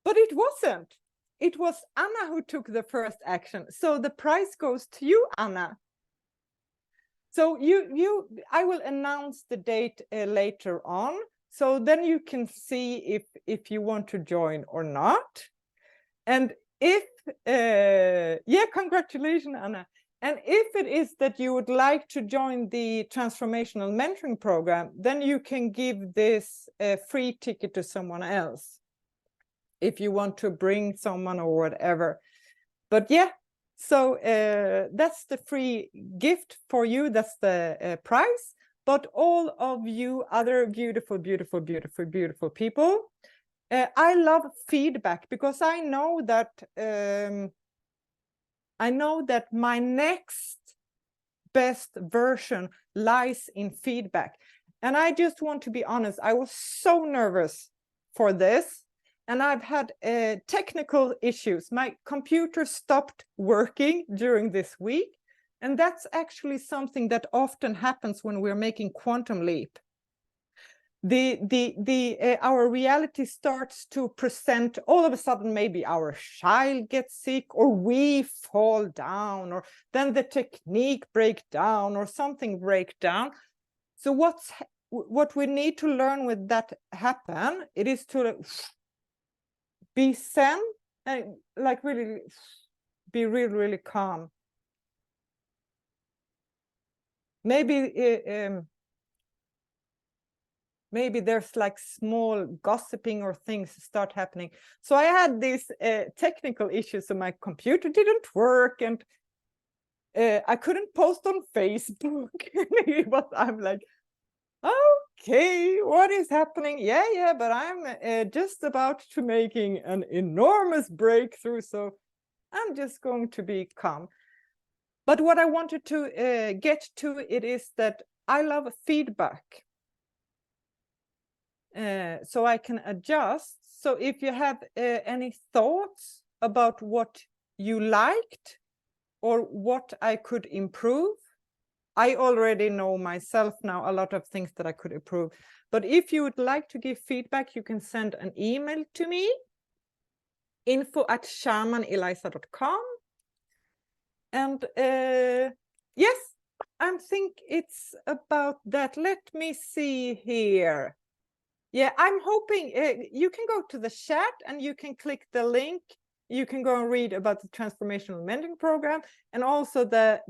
But it wasn't. It was Anna who took the first action. So the prize goes to you, Anna. So I will announce the date later on. So then you can see if you want to join or not. And if, congratulations, Anna. And if it is that you would like to join the Transformational Mentoring Program, then you can give this free ticket to someone else if you want to bring someone or whatever. But yeah, so that's the free gift for you. That's the prize. But all of you other beautiful people, I love feedback, because I know that my next best version lies in feedback. And I just want to be honest, I was so nervous for this. And I've had technical issues. My computer stopped working during this week. And that's actually something that often happens when we're making quantum leap. Our reality starts to present all of a sudden. Maybe our child gets sick, or we fall down, or then the technique breaks down, or something breaks down. So what we need to learn with that happen, it is to be zen and like really be really calm. Maybe maybe there's like small gossiping or things start happening. So I had these technical issues, so my computer didn't work, and I couldn't post on Facebook. But I'm like, okay, what is happening? Yeah, but I'm just about to making an enormous breakthrough, so I'm just going to be calm. But what I wanted to get to it is that I love feedback. So I can adjust. So if you have any thoughts about what you liked or what I could improve, I already know myself now a lot of things that I could improve. But if you would like to give feedback, you can send an email to me, info@shamanelisa.com. And yes, I think it's about that. Let me see here. Yeah, I'm hoping you can go to the chat and you can click the link. You can go and read about the Transformational Mentoring Program, and also the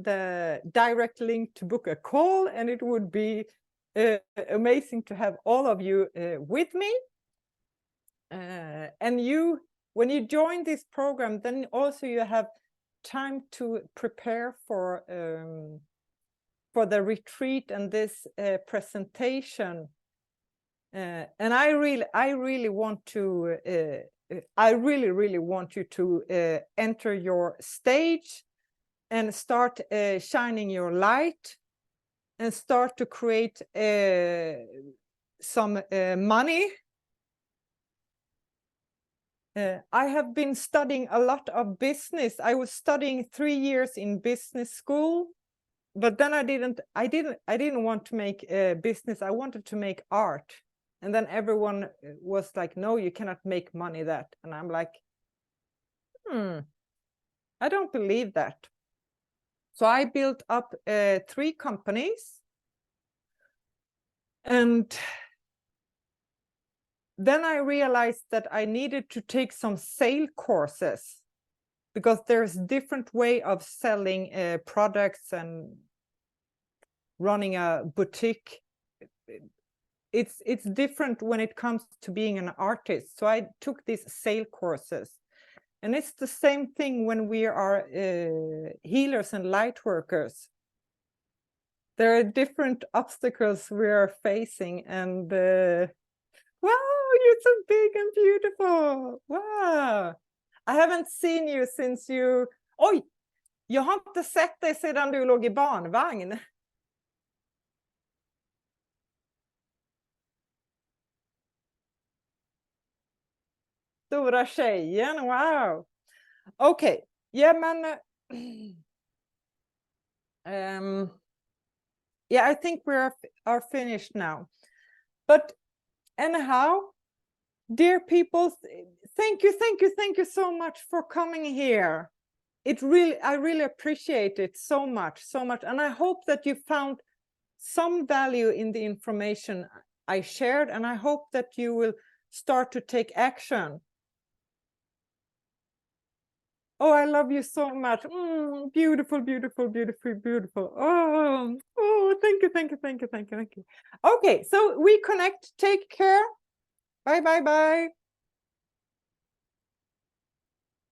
direct link to book a call. And it would be amazing to have all of you with me. And when you join this program, then also you have time to prepare for the retreat and this presentation. And I really want to I really want you to enter your stage and start shining your light and start to create some money. I have been studying a lot of business. I was studying 3 years in business school, but then I didn't want to make business. I wanted to make art. And then everyone was like, no, you cannot make money that. And I'm like, I don't believe that. So I built up 3 companies. And then I realized that I needed to take some sale courses, because there's different way of selling products and running a boutique. It's different when it comes to being an artist. So I took these sale courses, and it's the same thing when we are healers and light workers. There are different obstacles we are facing, and wow, you're so big and beautiful. Wow. I haven't seen you since you... Oj, jag har inte sett dig sedan du låg i barnvagn. Stora tjejen, wow. Okay, yeah, men... yeah, I think we are finished now. But anyhow, dear people, thank you so much for coming here. I really appreciate it so much. And I hope that you found some value in the information I shared, and I hope that you will start to take action. Oh, I love you so much. Beautiful. Oh, thank you. Okay, so we connect. Take care. Bye.